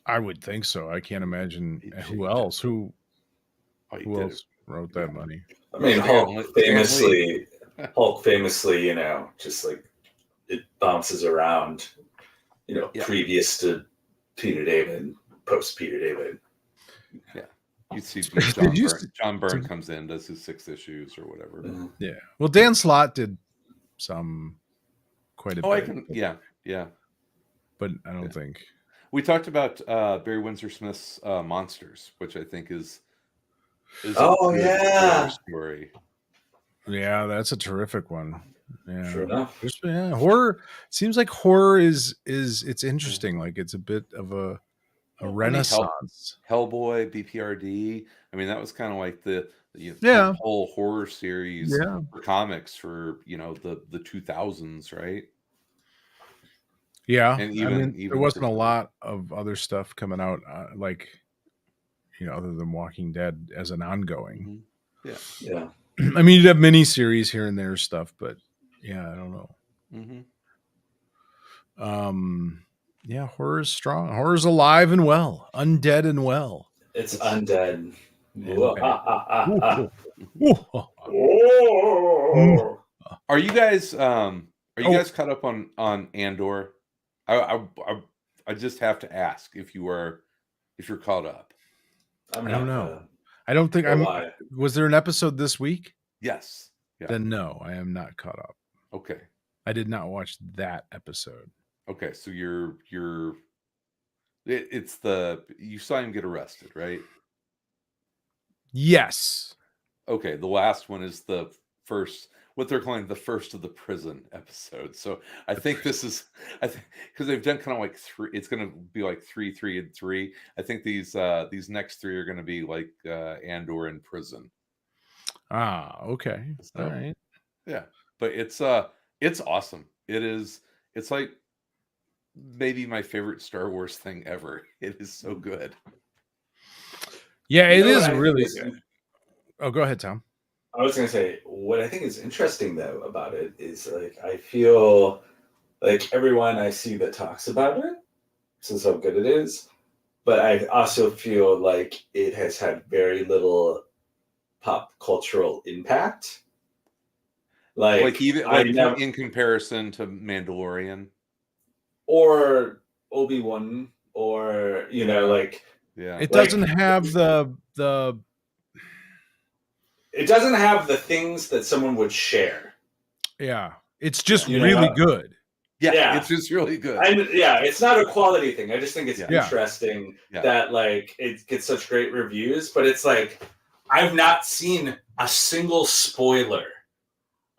I would think so. I can't imagine who else. Who else wrote that money? I mean, Hulk famously, just like it bounces around, previous to Peter David, post Peter David. Yeah. You see John Byrne comes in, does his 6 issues or whatever. Yeah. Well, Dan Slott did quite a bit. Yeah. But I don't think. We talked about Barry Windsor Smith's Monsters, which I think is a good story. Yeah, that's a terrific one. Yeah, sure enough. Horror seems like horror is it's interesting. Like it's a bit of a renaissance. Hellboy, BPRD. I mean, that was kind of like the whole horror series for comics for the 2000s, right? Yeah, and even there wasn't a lot of other stuff coming out other than Walking Dead as an ongoing. Yeah. I mean, you'd have mini series here and there stuff, but I don't know. Yeah, horror is strong. Horror is alive and well, undead and well. It's undead. Are you guys caught up on Andor? I just have to ask if you're caught up. I don't know. I don't think was there an episode this week? Yes. Yeah. Then no, I am not caught up. Okay. I did not watch that episode. Okay, so you saw him get arrested, right? Yes. Okay, the last one is the first, what they're calling the first of the prison episodes. So I think because they've done kind of like 3, it's going to be like 3, 3, and 3. I think these next 3 are going to be like Andor in prison. Ah, okay. So, all right. Yeah, but it's awesome. It's like maybe my favorite Star Wars thing ever. It is so good. Yeah, it is really good. Oh, go ahead, Tom. I was going to say, what I think is interesting, though, about it is, like, I feel like everyone I see that talks about it says how good it is, but I also feel like it has had very little pop cultural impact. Like even in comparison to Mandalorian or Obi-Wan, or it doesn't have the it doesn't have the things that someone would share. Yeah, it's just really good. Yeah, it's just really good. It's not a quality thing. I just think it's interesting that like it gets such great reviews, but it's like I've not seen a single spoiler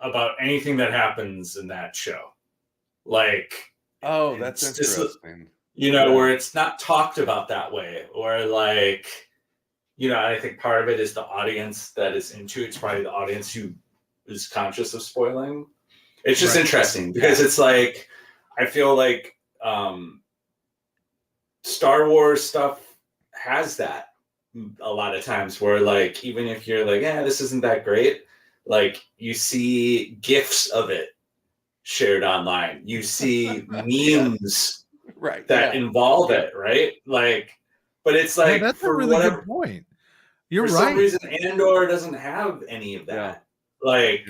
about anything that happens in that show. Like, oh, that's interesting. Where it's not talked about that way, or like, I think part of it is the audience that is into it. It's probably the audience who is conscious of spoiling. It's just interesting because it's like, I feel like Star Wars stuff has that a lot of times where like even if you're like, yeah, this isn't that great, like you see gifs of it shared online. You see memes Right. that involve it, right? Like, but it's Yeah, like that's a for really good whatever point. You're for some right. reason Andor doesn't have any of that. Like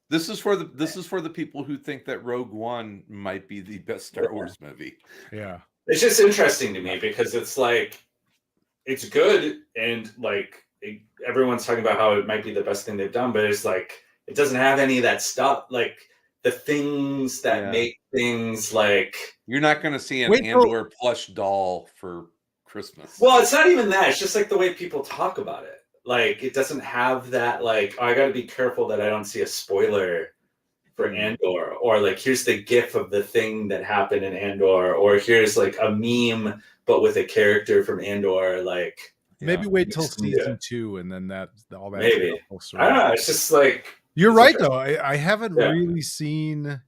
this is for the people who think that Rogue One might be the best Star Wars movie. Yeah. It's just interesting to me because it's like it's good and like everyone's talking about how it might be the best thing they've done, but it's like it doesn't have any of that stuff, like the things that make things like you're not going to see an Wait till- Andor plush doll for Christmas. Well, it's not even that. It's just like the way people talk about it. Like it doesn't have that like, oh, I got to be careful that I don't see a spoiler for Andor, or like here's the gif of the thing that happened in Andor, or here's like a meme but with a character from Andor. Like maybe wait till season 2 and then that all that maybe I don't know. It's just like you're right though. I haven't Yeah. really seen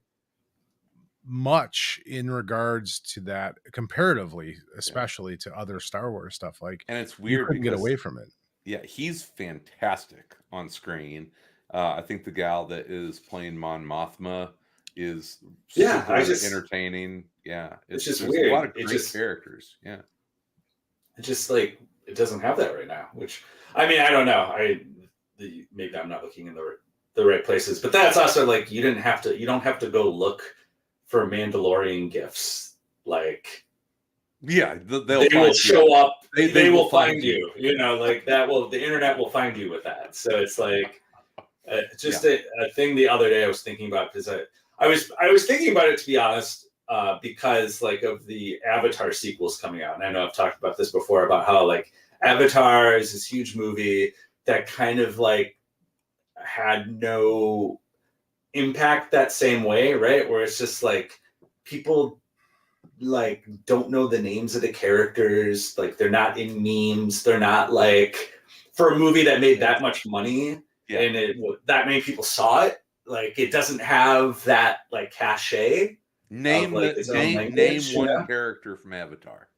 much in regards to that comparatively, especially to other Star Wars stuff. Like, and it's you weird couldn't because get away from it. Yeah, he's fantastic on screen. I think the gal that is playing Mon Mothma is super entertaining. Yeah, it's just there's weird. A lot of great characters. Yeah, it's just like it doesn't have that right now. Which I mean, I don't know. Maybe I'm not looking in the right places, but that's also like you don't have to go look for Mandalorian gifts. Like, yeah, they will show up. They will find you. You know, like that will the internet will find you with that. So it's like just a thing. The other day I was thinking about because I was thinking about it, to be honest, because like of the Avatar sequels coming out, and I know I've talked about this before about how like Avatar is this huge movie that kind of like had no impact that same way, right? Where it's just like people like don't know the names of the characters, like they're not in memes, they're not like for a movie that made that much money and that many people saw it, like it doesn't have that like cachet. Name one character from Avatar.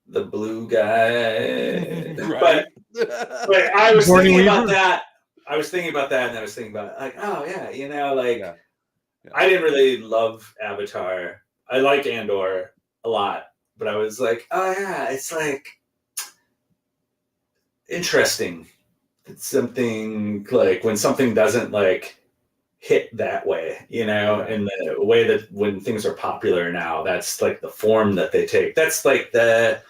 The blue guy. Right. But I was thinking about that. I was thinking about that, and I was thinking about like, oh yeah, you know, like I didn't really love Avatar. I like Andor a lot, but I was like, oh yeah, it's like interesting. It's something like when something doesn't like hit that way, you know, in the way that when things are popular now, that's like the form that they take. That's like the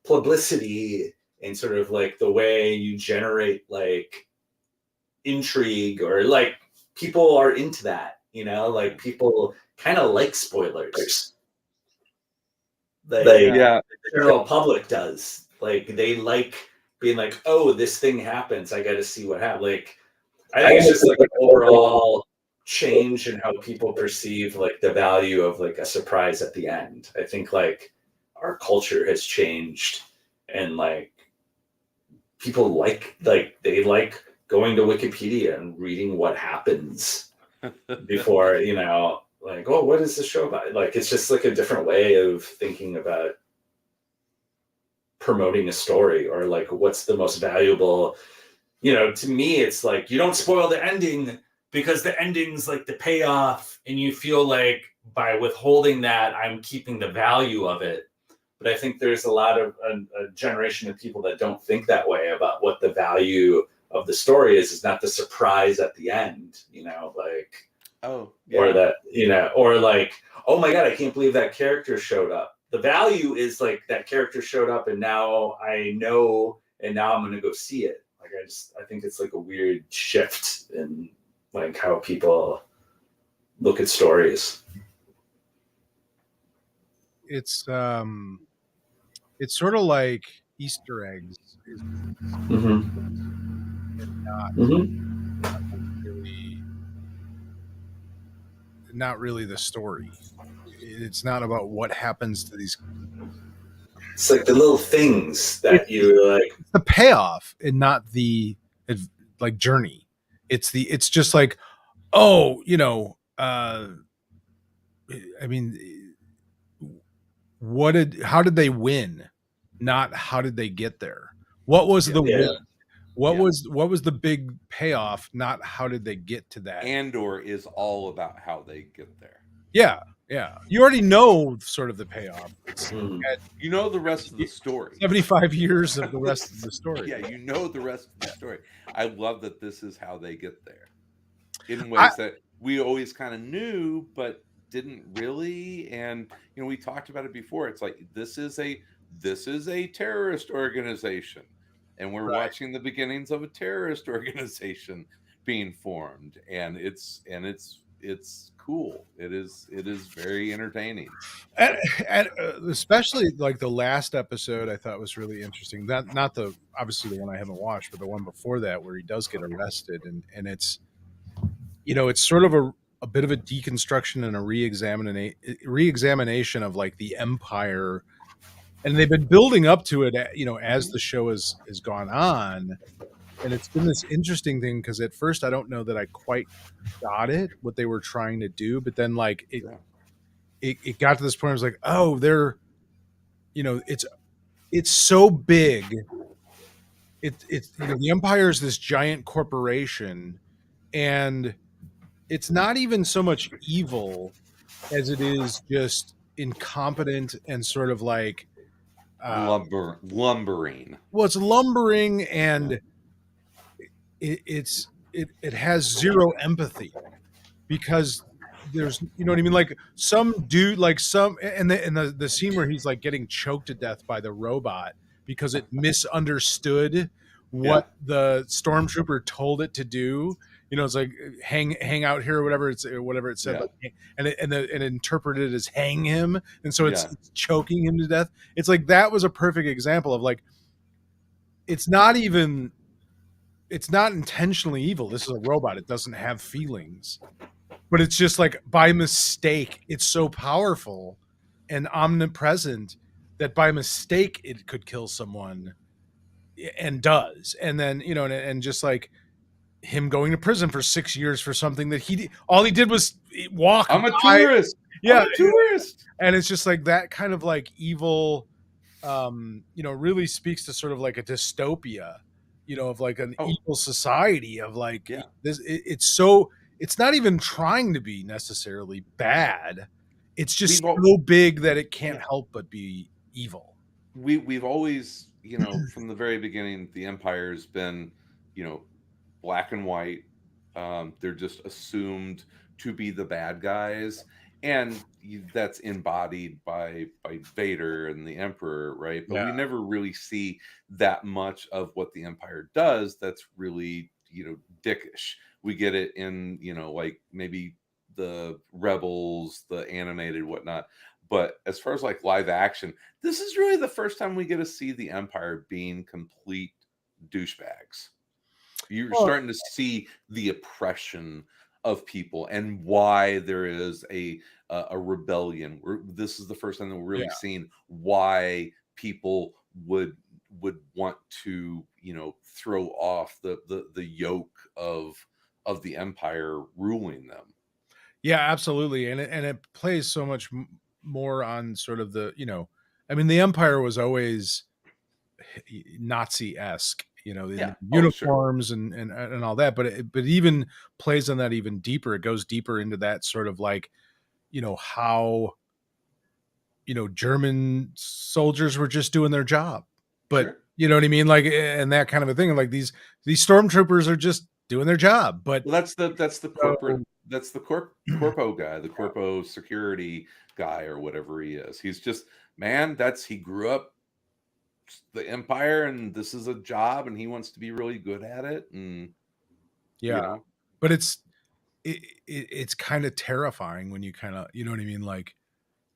publicity and sort of like the way you generate like intrigue, or like people are into that, you know, like people kind of like spoilers. The general public does. Like they like being like, oh, this thing happens, I got to see what happened. Like I think it's just like an overall change in how people perceive like the value of like a surprise at the end. I think like our culture has changed, and like people like they like going to Wikipedia and reading what happens before, you know, like, oh, what is this show about? Like it's just like a different way of thinking about promoting a story, or like what's the most valuable. You know, to me, it's like you don't spoil the ending because the ending's like the payoff, and you feel like by withholding that, I'm keeping the value of it. But I think there's a lot of a generation of people that don't think that way about what the value of the story is not the surprise at the end, you know, like, or that, you know, or like, oh my God, I can't believe that character showed up. The value is like that character showed up and now I know, and now I'm going to go see it. Like, I think it's like a weird shift in like how people look at stories. It's sort of like Easter eggs. Not really the story. It's not about what happens to these. It's like the little things that you like. It's the payoff and not the like journey. It's just like, oh, you know, I mean, how did they win? Not how did they get there? What was the Yeah. win? What Yeah. was the big payoff? Not how did they get to that? Andor is all about how they get there. Yeah. You already know sort of the payoff. It's You know the rest of the story. 75 years of the rest of the story. Yeah, you know the rest of the story. I love that this is how they get there in ways that we always kind of knew, but didn't really. And we talked about it before. It's like this is a terrorist organization, and we're watching the beginnings of a terrorist organization being formed, and it's cool. It is very entertaining. And especially like the last episode, I thought was really interesting. Not the obviously the one I haven't watched, but the one before that where he does get arrested, and it's it's sort of a bit of a deconstruction and a re-examination of like the Empire, and they've been building up to it, as the show has gone on, and it's been this interesting thing because at first I don't know that I quite got what they were trying to do, but then like it got to this point. I was like, oh, they're, it's so big. It's the Empire is this giant corporation, and it's not even so much evil as it is just incompetent and sort of like lumbering. Well, it's lumbering, and it has zero empathy because there's what I mean, like some dude, like some and the scene where he's like getting choked to death by the robot because it misunderstood what the stormtrooper told it to do. It's like hang out here or whatever it said, like, and it interpreted it as hang him, and so it's choking him to death. It's like that was a perfect example of like it's not intentionally evil. This is a robot. It doesn't have feelings. But it's just like by mistake, it's so powerful and omnipresent that by mistake it could kill someone, and does. And then, and just like him going to prison for 6 years for something that all he did was walk. I'm a tourist. Yeah. I'm a tourist. And it's just like that kind of like evil, really speaks to sort of like a dystopia, of like an evil society of like this. It's not even trying to be necessarily bad. It's just so big that it can't help but be evil. We've always, from the very beginning, the Empire's been, black and white. They're just assumed to be the bad guys, and that's embodied by Vader and the Emperor, right? But we never really see that much of what the Empire does that's really, dickish. We get it in, like maybe the Rebels, the animated whatnot. But as far as like live action, this is really the first time we get to see the Empire being complete douchebags. You're starting to see the oppression of people and why there is a rebellion. This is the first time that we're really seeing why people would want to, throw off the yoke of the Empire ruling them. Yeah, absolutely. And it plays so much more on sort of the, I mean, the Empire was always Nazi-esque, the uniforms and all that, but it even plays on that even deeper. It goes deeper into that sort of like, how, German soldiers were just doing their job, but you know what I mean? Like, and that kind of a thing. Like these stormtroopers are just doing their job, but that's the corporate, that's the corpo guy, the corpo security guy or whatever he is. He's just, man, he grew up the Empire and this is a job and he wants to be really good at it. And but it's kind of terrifying when you kind of, you know what I mean? Like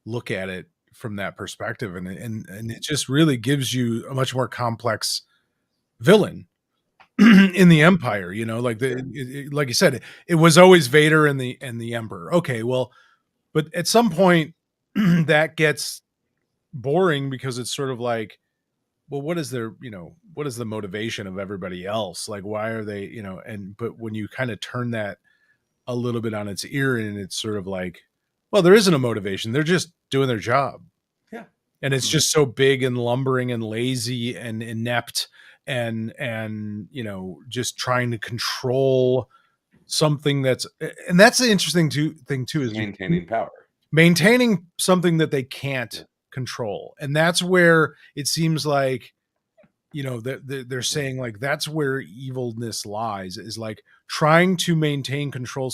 look at it from that perspective, and it just really gives you a much more complex villain in the Empire, like like you said, it was always Vader and the Emperor. Okay, well, but at some point that gets boring because it's sort of like, well, what is their, what is the motivation of everybody else? Like, why are they, but when you kind of turn that a little bit on its ear, and it's sort of like, well, there isn't a motivation. They're just doing their job. Yeah. And it's just so big and lumbering and lazy and inept and just trying to control something and that's the interesting thing too, is maintaining power, maintaining something that they can't control. And that's where it seems like, they're saying like that's where evilness lies, is like trying to maintain control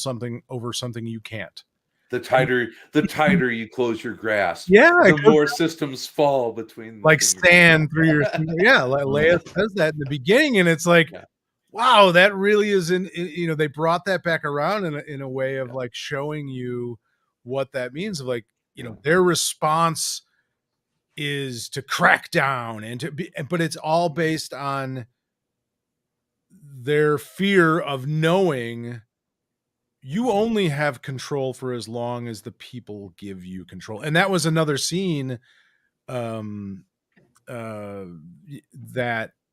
over something you can't. The tighter you close your grasp, the more systems fall between, like sand through your Leia says that in the beginning, and it's like, wow, that really is they brought that back around in a way of like showing you what that means, of like, their response is to crack down but it's all based on their fear of knowing you only have control for as long as the people give you control. And that was another scene that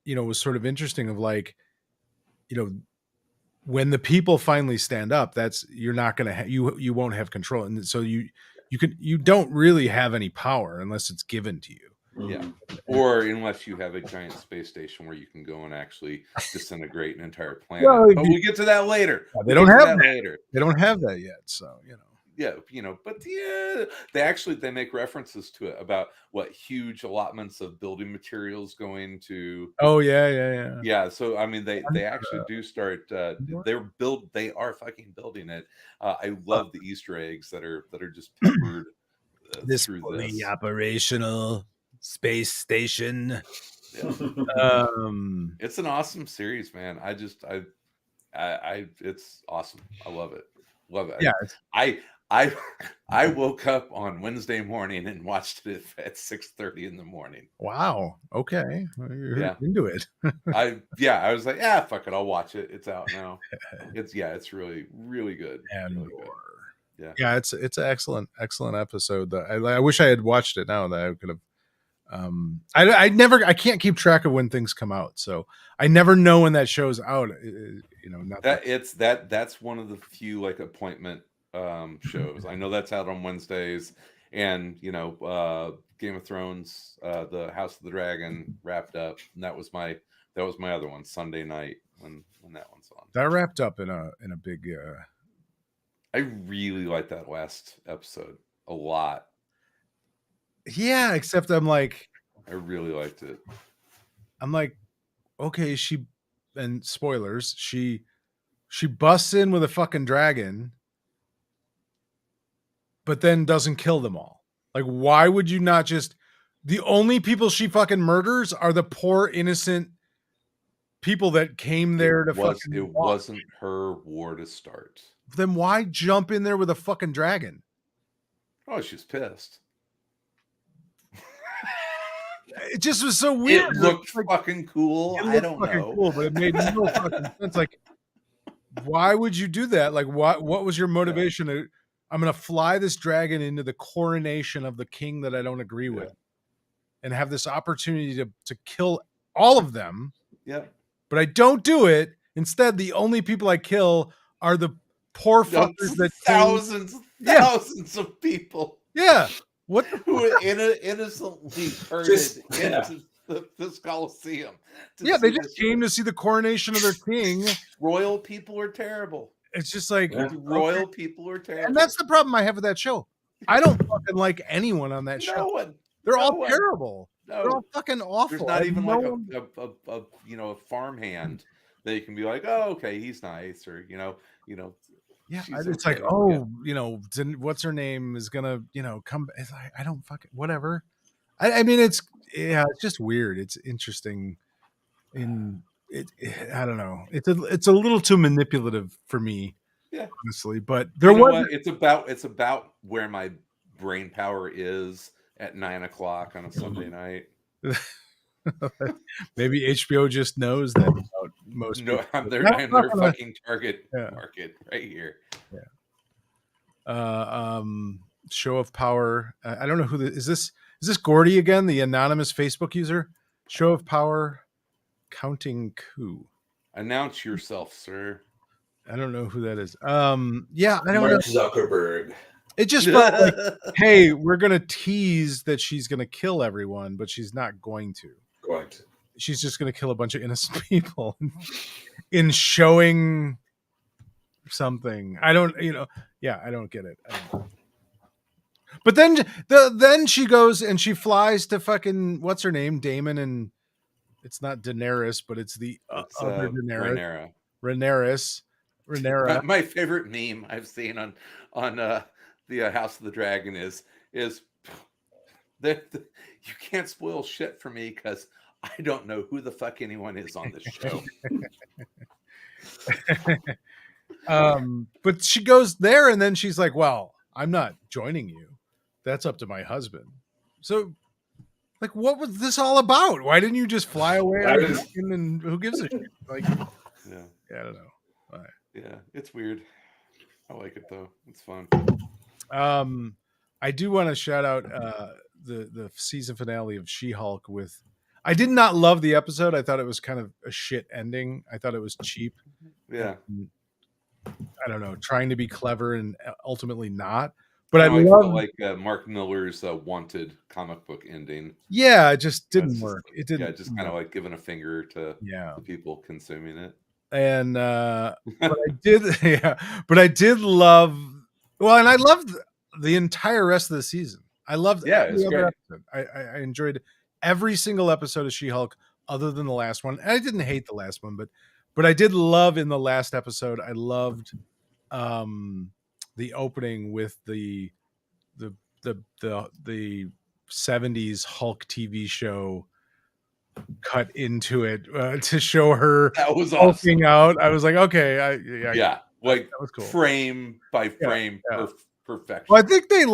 was sort of interesting, of like, when the people finally stand up, you're not going to you won't have control, and so you don't really have any power unless it's given to you. Yeah. Or unless you have a giant space station where you can go and actually disintegrate an entire planet. But we'll get to that later. They don't have that later. They don't have that yet. So, Yeah, but they make references to it about what huge allotments of building materials going to. Oh yeah. Yeah, so I mean, they actually do start. They are fucking building it. I love the Easter eggs that are just peppered this through fully this operational space station. Yeah. It's an awesome series, man. It's awesome. I love it. Love it. Yeah. I woke up on Wednesday morning and watched it at 6:30 in the morning. Wow. Okay. You're into it. I was like, fuck it, I'll watch it. It's out now. It's really, really good. Andor. Really good. Yeah, it's an excellent episode. I wish I had watched it now, that I could have. I can't keep track of when things come out, so I never know when that show's out. That's one of the few like appointment shows. I know that's out on Wednesdays, and Game of Thrones, the House of the Dragon wrapped up, and that was my other one, Sunday night when that one's on. That wrapped up in a big. I really like that last episode a lot. Yeah, except I'm like, I really liked it. I'm like, okay, and spoilers, she busts in with a fucking dragon, but then doesn't kill them all. Like, why would you not just? The only people she fucking murders are the poor innocent people that came there to fucking. It wasn't her war to start. Then why jump in there with a fucking dragon? Oh, she's pissed. It just was so weird. It looked fucking cool. I don't know. Cool, but it made no fucking sense. Like, why would you do that? Like, what was your motivation? I'm going to fly this dragon into the coronation of the king that I don't agree with, and have this opportunity to kill all of them. Yeah. But I don't do it. Instead, the only people I kill are the poor fuckers that thousands of people. Yeah. What who innocently herded into this Coliseum? They just came to see the coronation of their king. Royal people are terrible. It's just like royal people are terrible, and that's the problem I have with that show. I don't fucking like anyone on that show. They're all terrible. No. They're all fucking awful. There's not even a farmhand that you can be like, oh, okay, he's nice, or Yeah, it's okay. Like, what's her name is gonna, come. It's like, I don't fucking whatever. I mean, it's just weird. It's interesting. I don't know. It's a little too manipulative for me. Yeah, honestly. But it's about where my brain power is at 9:00 on a Sunday night. Maybe HBO just knows that about most. No, I'm their fucking target market right here. Yeah. Show of Power. I don't know who is this. Is this Gordy again, the anonymous Facebook user? Show of Power, counting coup. Announce yourself, sir. I don't know who that is. I don't know. Mark Zuckerberg. It just felt like, hey, we're gonna tease that she's gonna kill everyone, but she's not going to. she's just going to kill a bunch of innocent people in showing something. I don't, I don't get it. But then she goes and she flies to fucking what's her name, Damon, and it's not Daenerys, but it's the other Daenerys, Rhaenyra. My favorite meme I've seen on the House of the Dragon is that you can't spoil shit for me because I don't know who the fuck anyone is on this show. But she goes there and then she's like, well, I'm not joining you. That's up to my husband. So, like, what was this all about? Why didn't you just fly away? And who gives a shit? Like, yeah, I don't know. Right. Yeah, it's weird. I like it though. It's fun. I do want to shout out the season finale of She-Hulk with. I did not love the episode. I thought it was kind of a shit ending. I thought it was cheap. Yeah. I don't know, trying to be clever and ultimately not. But I felt like Mark Miller's Wanted comic book ending. Yeah, it just didn't work. It didn't. Yeah, just kind of like giving a finger to the people consuming it. And but I did love. Well, and I loved the entire rest of the season. I loved. It was great. I enjoyed every single episode of She-Hulk, other than the last one. And I didn't hate the last one, but I did love in the last episode. I loved the opening with the 70s Hulk TV show cut into it to show her that was hulking awesome. out. I was like, okay, like that was cool. Frame by frame, perfection. Well, I think they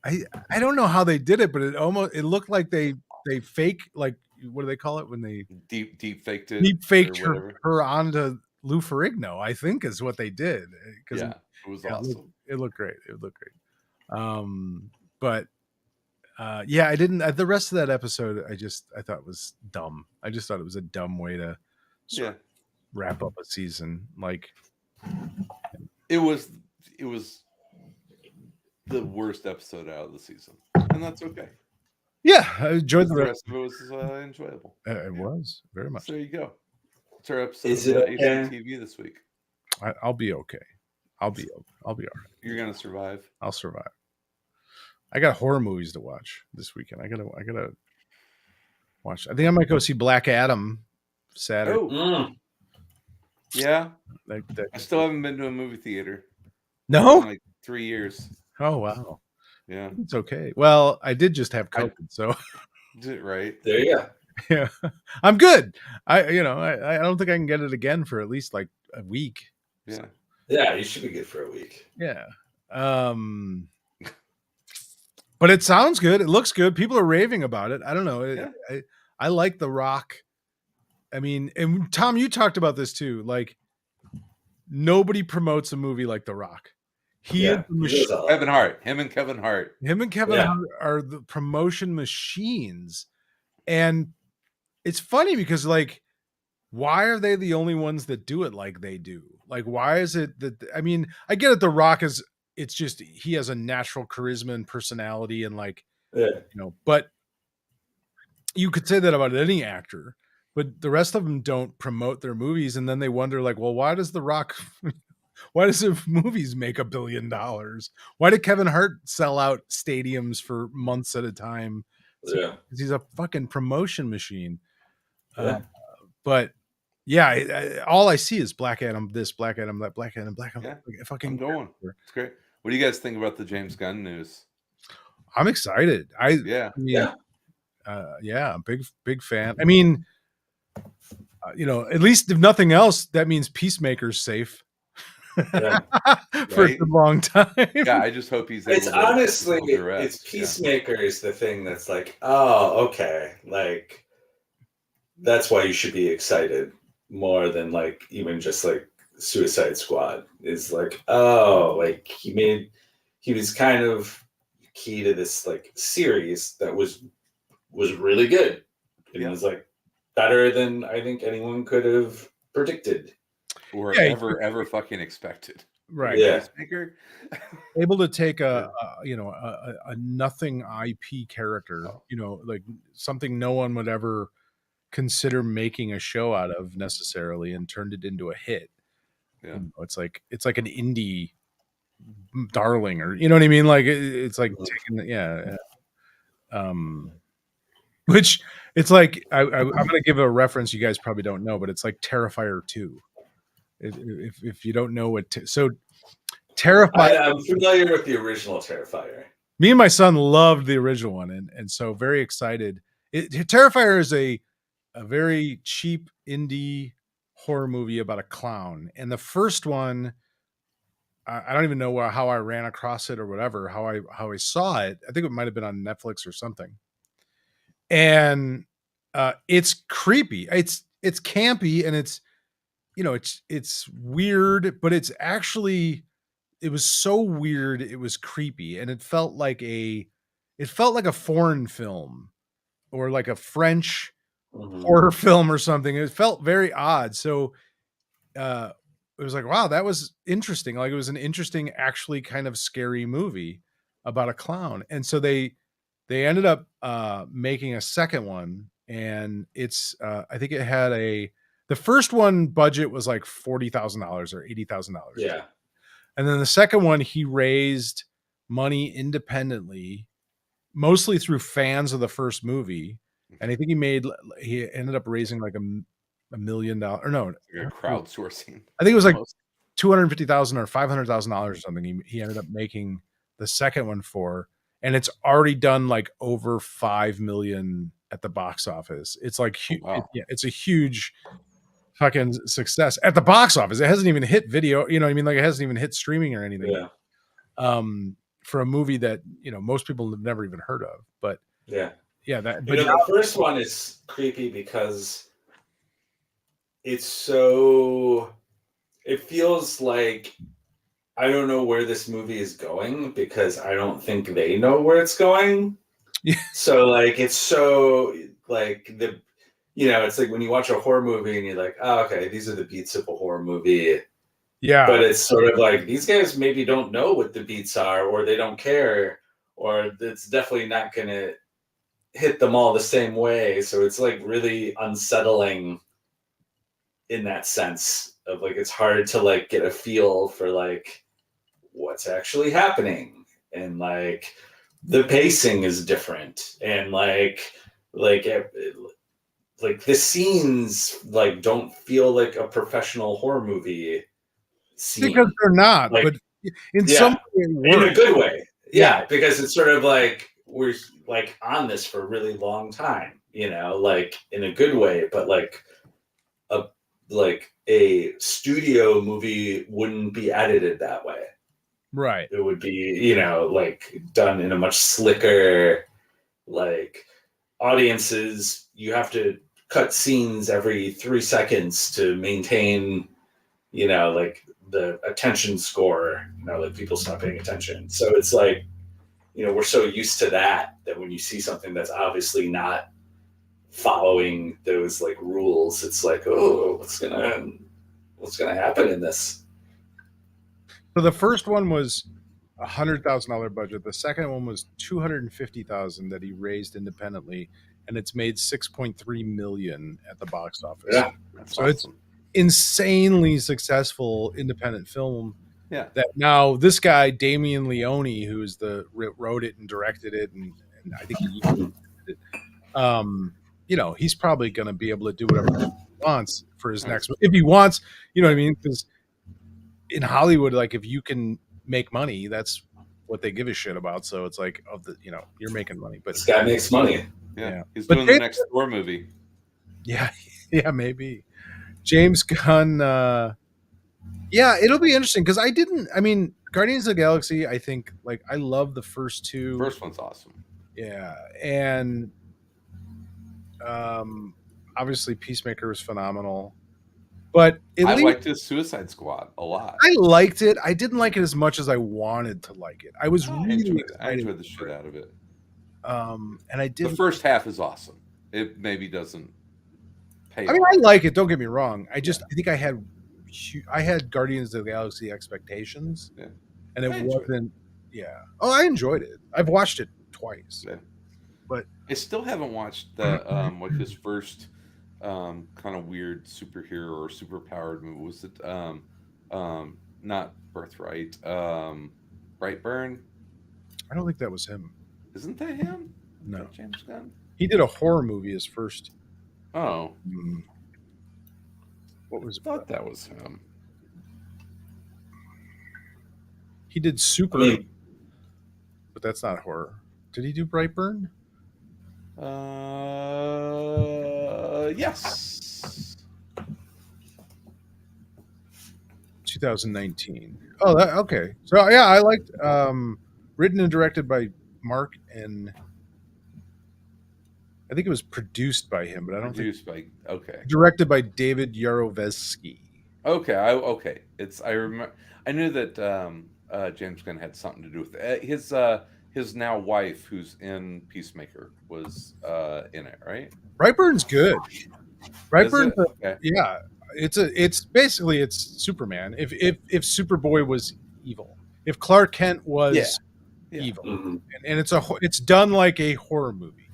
I don't know how they did it, but it looked like they fake, like, what do they call it when they deep faked her onto Lou Ferrigno, I think is what they did. It was awesome. It looked great. But I didn't. The rest of that episode, I thought was dumb. I just thought it was a dumb way to wrap up a season. Like it was the worst episode out of the season, and that's okay. Yeah, I enjoyed the rest of it. Was enjoyable. It was very much. So there you go. It's our episode of HGTV this week. I'll be okay. I'll be all right. You're gonna survive. I'll survive. I got horror movies to watch this weekend. I gotta watch. I think I might go see Black Adam Saturday. Oh, yeah. I still haven't been to a movie theater. No, in like 3 years. Oh wow. Yeah, it's okay. Well, I did just have COVID, so did it right there. Yeah, yeah, I'm good. I don't think I can get it again for at least like a week. Yeah, so. Yeah, you should be good for a week. Yeah. But it sounds good. It looks good. People are raving about it. I don't know. I like The Rock. I mean, and Tom, you talked about this too. Like, nobody promotes a movie like The Rock. Kevin Hart. Him and Kevin Hart are the promotion machines. And it's funny because, like, why are they the only ones that do it like they do? Like, why is it that, I mean, I get it. The Rock it's just, he has a natural charisma and personality and but you could say that about any actor, but the rest of them don't promote their movies. And then they wonder, like, well, why does The Rock, why does his movies make $1 billion? Why did Kevin Hart sell out stadiums for months at a time? Because he's a fucking promotion machine. But all I see is Black Adam this, Black Adam that, Black Adam, Black Adam. Yeah, I'm going. It's great. What do you guys think about the James Gunn news? I'm excited. Big fan. I mean, at least if nothing else, that means Peacemaker's safe for a long time. Yeah, I just hope he's. It's honestly, it's Peacemaker is the thing that's like, oh, okay, like that's why you should be excited more than like even just like Suicide Squad is like, oh, like he was kind of key to this like series that was really good. It was like better than I think anyone could have predicted or ever fucking expected. right. Yeah. Peacemaker. Able to take a nothing IP character, Oh. like something no one would ever consider making a show out of necessarily, and turned it into a hit. Yeah. It's like an indie darling, or you know what I mean? Like it's like taking, which it's like I'm going to give a reference you guys probably don't know, but it's like Terrifier 2. If you don't know what, so Terrifier. I'm familiar with the original Terrifier. Me and my son loved the original one, and so very excited. Terrifier is a very cheap indie horror movie about a clown, and the first one, I don't even know how I ran across it or whatever, how I saw it. I think it might have been on Netflix or something. And it's creepy. It's campy, and it's it's weird, but it was so weird. It was creepy, and it felt like a foreign film, or like a French horror film or something. It felt very odd. So it was like, wow, that was interesting. Like, it was an interesting, actually kind of scary movie about a clown. And so they ended up making a second one, and it's I think it had the first one budget was like $40,000 or $80,000. Yeah. And then the second one, he raised money independently, mostly through fans of the first movie. And I think he ended up raising like $1 million, or no, crowdsourcing. I think it was like $250,000 or $500,000 or something. He ended up making the second one for, and it's already done like over 5 million at the box office. It's like it's a huge fucking success at the box office. It hasn't even hit video, you know what I mean? Like, it hasn't even hit streaming or anything. Yeah. For a movie that most people have never even heard of. But yeah, that. But the first one is creepy because it's so. It feels like I don't know where this movie is going, because I don't think they know where it's going. Yeah. So like, it's so like it's like when you watch a horror movie and you're like, oh, okay, these are the beats of a horror movie. Yeah. But it's sort of like, these guys maybe don't know what the beats are, or they don't care, or it's definitely not going to hit them all the same way. So it's like really unsettling in that sense of like, it's hard to like get a feel for like what's actually happening, and like the pacing is different, and like the scenes like don't feel like a professional horror movie scene. Because they're not, like, but in some way, in a good way. Yeah, because it's sort of like we're like on this for a really long time, like in a good way, but like a studio movie wouldn't be edited that way. Right. It would be, like done in a much slicker, like audiences, you have to cut scenes every 3 seconds to maintain, like the attention score, like people stop paying attention. So it's like, we're so used to that when you see something that's obviously not following those like rules, it's like, oh, what's gonna happen in this? So the first one was $100,000 budget. The second one was $250,000 that he raised independently, and it's made 6.3 million at the box office. Yeah, so awesome. It's insanely successful independent film. Yeah. That now this guy Damien Leone, who's wrote it and directed it, and I think he did it. He's probably going to be able to do whatever he wants for his next one, if he wants. You know what I mean? Because in Hollywood, like, if you can make money, that's what they give a shit about. So it's like, you're making money, but this guy makes money. Yeah. He's doing the next Thor movie. Yeah, maybe. James Gunn. Yeah, it'll be interesting because Guardians of the Galaxy, I think, like, I love the first two. First one's awesome. Yeah, and obviously Peacemaker was phenomenal. But I liked his Suicide Squad a lot. I liked it. I didn't like it as much as I wanted to like it. I was really excited. I enjoyed the shit out of it. And I did. The first half is awesome. It maybe doesn't pay. I like it. Don't get me wrong. I think I had I had Guardians of the Galaxy expectations, Yeah. and it I enjoyed it. wasn't. Yeah. Oh, I enjoyed it. I've watched it twice, Yeah. but I still haven't watched the like his first kind of weird superhero or superpowered movie. Was it not Birthright? Brightburn? I don't think that was him. Isn't that him? Isn't No, that James Gunn? he did a horror movie as first. Oh, What was I thought that was him. he did Super, I mean, but that's not horror. Did he do Brightburn? Yes. 2019. Oh, that okay. So yeah, I liked written and directed by Mark, and I think it was produced by him, but I don't think Produced by okay. directed by David Yarovesky. Okay, okay. It's I remember. I knew that James Gunn had something to do with it. His now wife, who's in Peacemaker, was in it, right? Brightburn's good. Is Brightburn, it? Okay. yeah. It's basically it's Superman. If Superboy was evil, if Clark Kent was Yeah. evil, mhm. and it's done like a horror movie.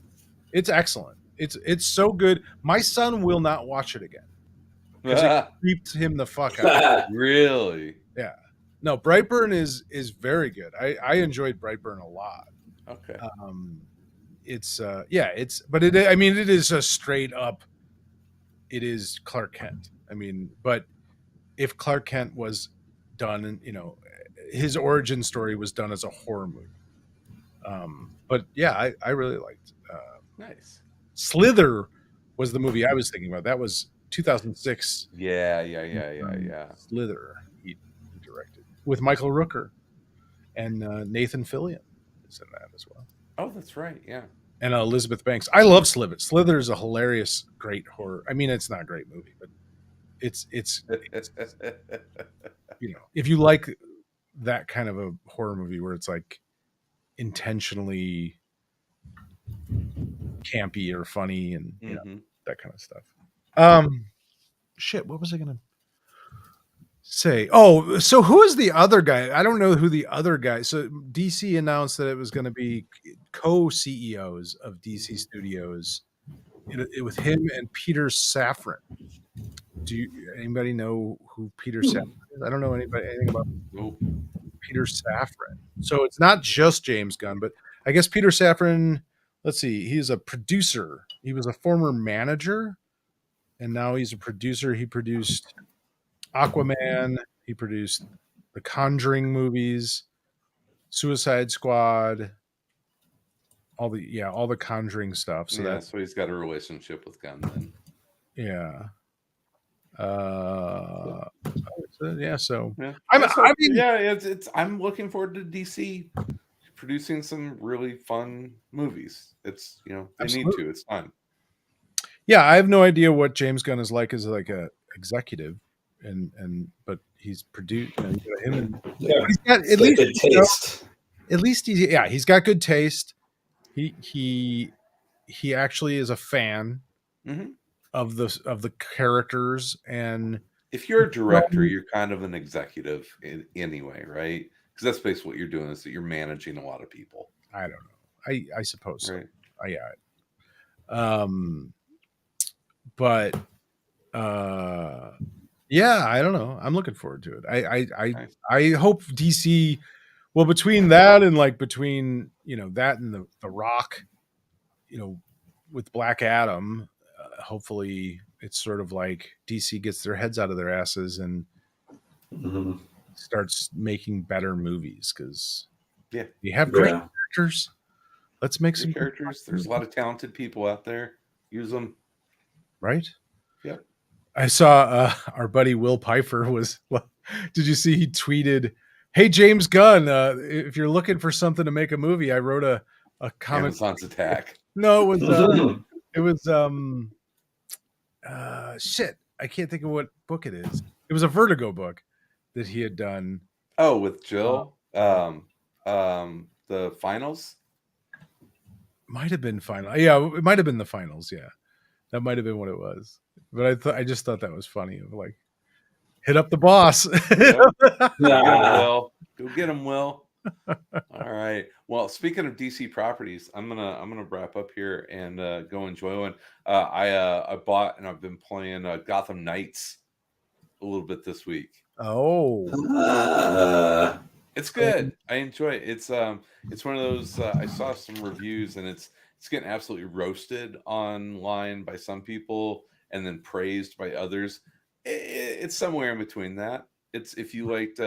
It's excellent. It's so good. My son will not watch it again because it creeped him the fuck out. Really? Yeah. No, Brightburn is very good. I enjoyed Brightburn a lot. Okay. It's but it I mean it is a straight up it is Clark Kent. I mean, but if Clark Kent was done and his origin story was done as a horror movie. But yeah, I really liked Nice. Slither was the movie I was thinking about. That was 2006. Yeah. Slither he directed with Michael Rooker and Nathan Fillion is in that as well. Oh, that's right. Yeah. And Elizabeth Banks. I love Slither. Slither is a hilarious, great horror. I mean, it's not a great movie, but it's if you like that kind of a horror movie where it's like intentionally campy or funny and that kind of stuff. Shit, what was I gonna say? Oh, so who is the other guy? I don't know who the other guy. So DC announced that it was going to be co-CEOs of DC Studios with him and Peter Safran. Do anybody know who Peter Safran is? I don't know anything about Peter Safran. So it's not just James Gunn, but I guess Peter Safran. Let's see. He's a producer. He was a former manager, and now he's a producer. He produced Aquaman. He produced the Conjuring movies, Suicide Squad, all the Conjuring stuff. So so he's got a relationship with Gunn then. Yeah. I'm looking forward to DC producing some really fun movies. It's they Absolutely. need to. It's fun. Yeah, I have no idea what James Gunn is like as like a executive, but he's produced him and he's got at least good taste. He's got good taste. He actually is a fan of the characters, and if you're a director, you're kind of an executive anyway, right? Because that's basically what you're doing is that you're managing a lot of people. I don't know. I suppose so. Right. But I don't know. I'm looking forward to it. I hope DC. Well, between that and that and the Rock, with Black Adam, hopefully it's sort of like DC gets their heads out of their asses and starts making better movies because we have great characters. Let's make some characters. There's a lot of talented people out there. Use them. Right? Yep. I saw our buddy Will Pfeiffer did you see he tweeted, "Hey James Gunn, if you're looking for something to make a movie, I wrote a comic." Amazon's Attack. No, it was shit. I can't think of what book it is. It was a Vertigo book that he had done. Oh, with Jill. The finals. Might have been final. Yeah, it might have been the finals. Yeah, that might have been what it was. But I just thought that was funny. Of like, Hit up the boss. Will. Go get him, Will. All right. Well, speaking of DC properties, I'm gonna wrap up here and go enjoy one. I bought and I've been playing Gotham Knights a little bit this week. Oh, it's good. I enjoy it. It's one of those. I saw some reviews and it's getting absolutely roasted online by some people and then praised by others. It's somewhere in between that. It's if you liked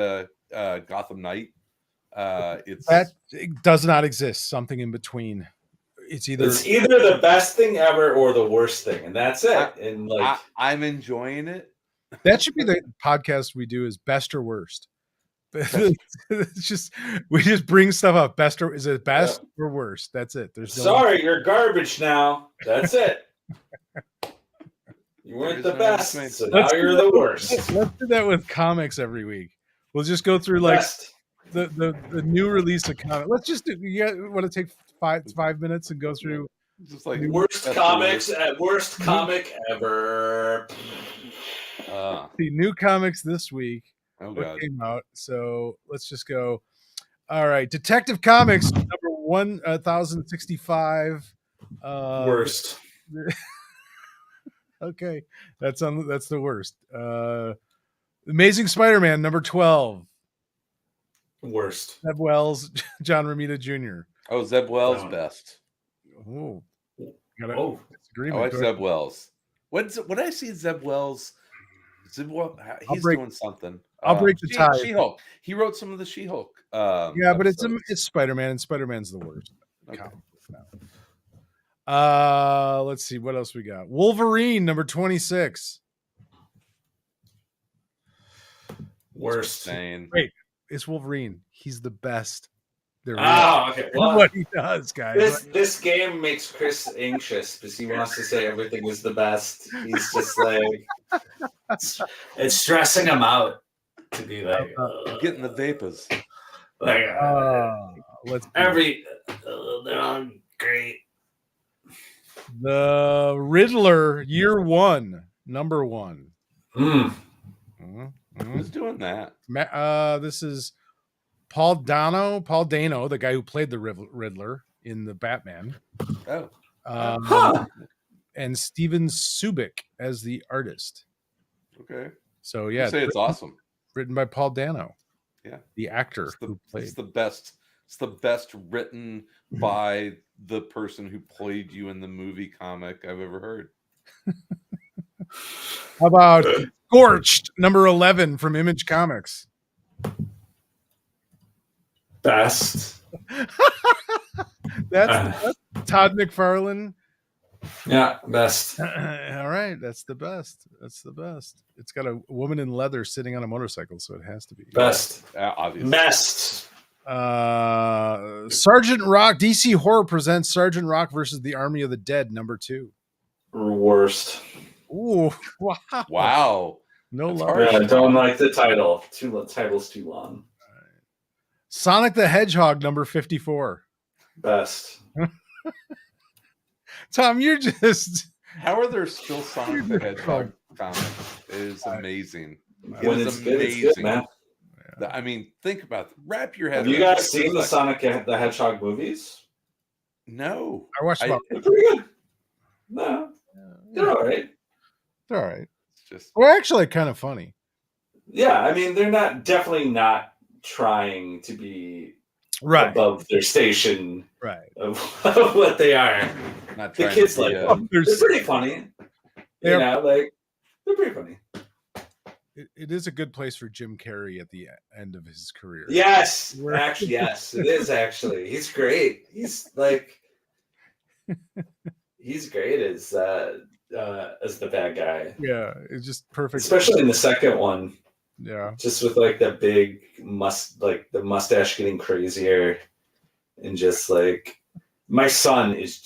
Gotham Knight. It does not exist. Something in between. It's either the best thing ever or the worst thing, and that's it. I'm enjoying it. That should be the podcast we do: is best or worst. It's just we just bring stuff up. Best or is it best or worst? That's it. There's you're garbage now. That's it. You weren't the best, so now you're the worst. Let's do that with comics every week. We'll just go through the new release of comic. Let's just do. You want to take 5 minutes and go through just like worst comics at worst comic ever. The new comics this week. Oh God. Came out. So let's just go. All right, Detective Comics number 1065. Worst. Okay, that's the worst. Amazing Spider-Man number 12. Worst. Zeb Wells, John Romita Jr. Oh, Zeb Wells best. Oh, I like Zeb Wells. What I see Zeb Wells? He's doing something. I'll break the tie. She-Hulk. He wrote some of the She-Hulk. But it's Spider-Man, and Spider-Man's the worst. Okay. Let's see what else we got. Wolverine number 26. Worst. Wait, it's Wolverine. He's the best. Okay. Well, what he does, guys. This game makes Chris anxious because he wants to say everything is the best. He's just like it's stressing him out to be like getting the vapors. Like they're all great. The Riddler Year One, number 1. Who's doing that? This is Paul Dano, the guy who played the Riddler in the Batman. And Steven Subic as the artist. Okay. So yeah, it's awesome. Written by Paul Dano. Yeah, the actor who played. It's the best. It's the best written by the person who played you in the movie comic I've ever heard. How about Scorched, number 11 from Image Comics? Best. That's Todd McFarlane. Yeah, best. All right, that's the best. It's got a woman in leather sitting on a motorcycle, so it has to be best. Obviously. Best. Sergeant Rock. DC Horror presents Sergeant Rock versus the Army of the Dead, number 2. Worst. Ooh, wow. No love. I don't like the title. Title's too long. Sonic the Hedgehog, number 54. Best. Tom, you're just... How are there still Sonic the Hedgehog comics? It is amazing. When it's amazing. It's good, man. I mean, think about it. Wrap your head. Have you guys seen the Sonic the Hedgehog movies? No. I watched them. They're pretty good. No. They're all right. They're all right. They're actually kind of funny. Yeah, I mean, they're definitely not trying to be above their station of what they are. Not the kids like them. They're pretty funny. They're pretty funny. It is a good place for Jim Carrey at the end of his career. Yes, actually, yes, it is actually. He's great. He's great as the bad guy. Yeah, it's just perfect. Especially in the second one. Yeah. Just with the big the mustache getting crazier, and just my son is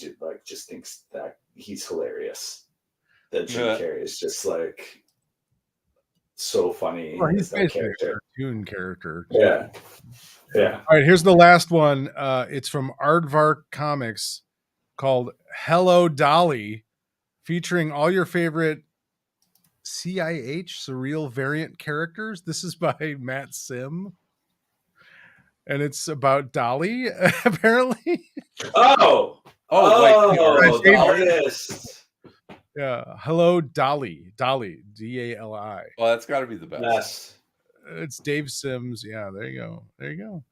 just thinks that he's hilarious. That Jim Carrey is just so funny. Well, he's basically a cartoon character. Yeah. Yeah. All right, here's the last one. It's from Aardvark Comics called Hello Dolly, featuring all your favorite CIH, Surreal Variant Characters. This is by Matt Sim. And it's about Dolly, apparently. Oh, the artist. Yeah. Hello, Dolly. Dolly, DALI. Well, that's got to be the best. Yes. It's Dave Sims. Yeah, there you go. There you go.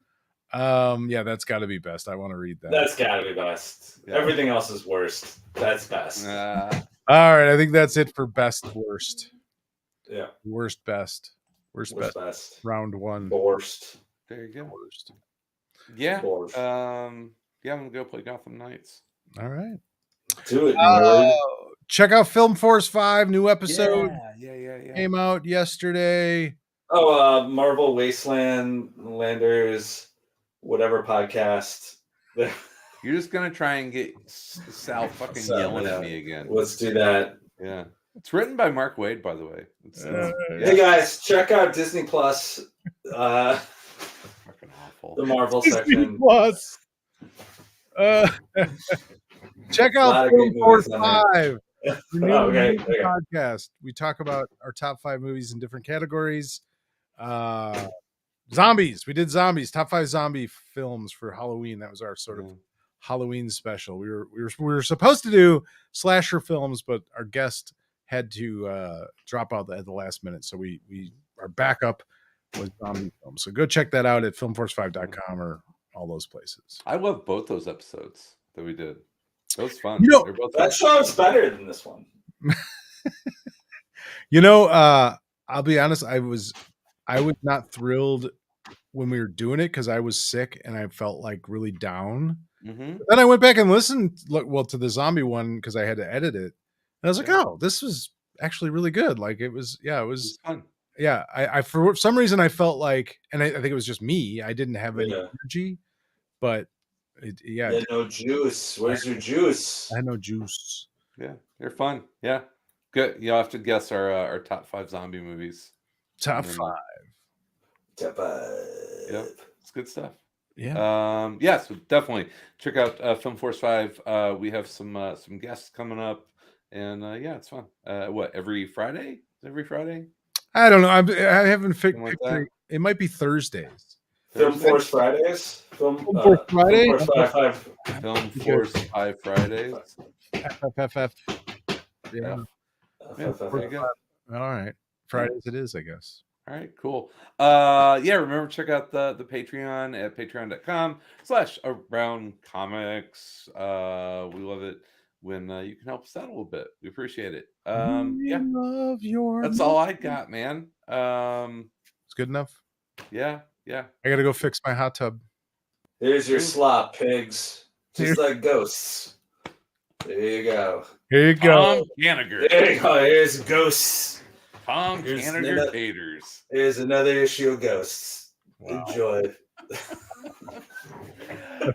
Yeah, that's got to be best. I want to read that. That's got to be best. Yeah. Everything else is worst. That's best. All right, I think that's it for best worst. Yeah. Worst best. Worst best. Round one. Worst. There you go. Worst. Yeah. Worst. Yeah, I'm gonna go play Gotham Knights. All right. Do it. Check out Film Force 5, new episode. Yeah. Came out yesterday. Oh, Marvel Wasteland Landers, whatever podcast. You're just gonna try and get Sal fucking yelling at me again. Let's do that. Yeah. It's written by Mark Waid, by the way. Hey guys, check out Disney Plus. Fucking awful. The Marvel Disney section. Plus. Check out Film Force 5. Okay. Podcast. We talk about our top 5 movies in different categories. Zombies. We did zombies. Top 5 zombie films for Halloween. That was our sort of Halloween special. We were supposed to do slasher films, but our guest had to drop out at the last minute. So our backup was zombie films. So go check that out at filmforce5.com or all those places. I love both those episodes that we did. That was fun. You know, that show's better than this one. I'll be honest, I was not thrilled when we were doing it because I was sick and I felt like really down. Mm-hmm. Then I went back and listened to the zombie one because I had to edit it. And I was like, oh, this was actually really good. Like it was fun. Yeah. I for some reason I felt like, and I think it was just me, I didn't have any energy, but no juice. Where's your juice? I had no juice. Yeah, they're fun. Yeah, good. You'll have to guess our top 5 zombie movies. Top 5. Top 5. Yep, it's good stuff. Yeah. So definitely check out Film Force 5. We have some guests coming up, and it's fun. Every Friday? Every Friday? I don't know. I haven't figured. It might be Thursdays. Film Force Fridays. Film Force Friday. Film Force 5. Film Force 5 Fridays. FFFF. Yeah. Pretty good. All right. Fridays it is, I guess. All right, cool. Remember, check out the Patreon at patreon.com/aroundcomics. We love it when you can help us out a little bit. We appreciate it. Love your that's all I got, man. It's good enough. Yeah. I gotta go fix my hot tub. Here's your slop, pigs. Just like ghosts. There you go. Here you go. Tom Gallagher. There you go. Here's ghosts. Tom Gallagher taters. Here's another issue of Ghosts. Wow. Enjoy.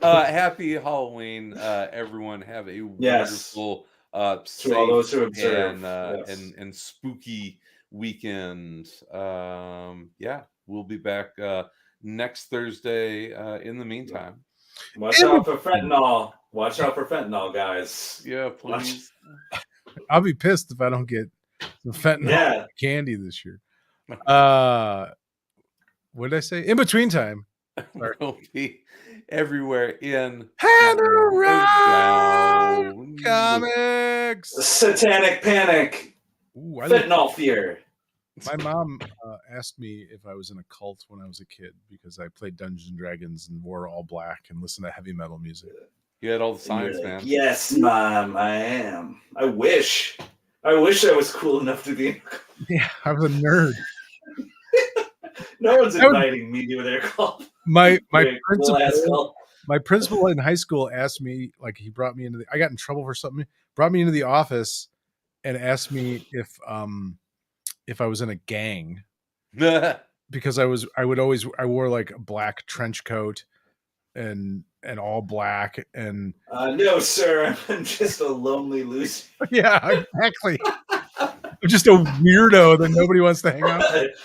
Happy Halloween, everyone. Have a wonderful, safe to all those who observe and spooky weekend. We'll be back next Thursday. In the meantime, watch out for fentanyl. Watch out for fentanyl, guys. Yeah, please. I'll be pissed if I don't get the fentanyl candy this year. What did I say? In between time. We'll be everywhere in and around comics. Satanic panic. Ooh, fentanyl fear. My mom asked me if I was in a cult when I was a kid because I played Dungeons and Dragons and wore all black and listened to heavy metal music. You had all the signs, man. Yes, Mom, I am. I wish I was cool enough to be. Yeah, I was a nerd. No one's inviting me to their cult. My principal in high school asked me, like, he brought me into I got in trouble for something. Brought me into the office and asked me if I was in a gang because I wore like a black trench coat and all black and no, sir, I'm just a lonely loser. Yeah, exactly. I'm just a weirdo that nobody wants to hang out with.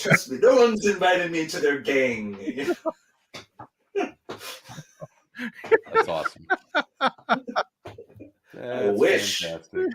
Trust me, no one's invited me to their gang. That's awesome. I wish. Fantastic.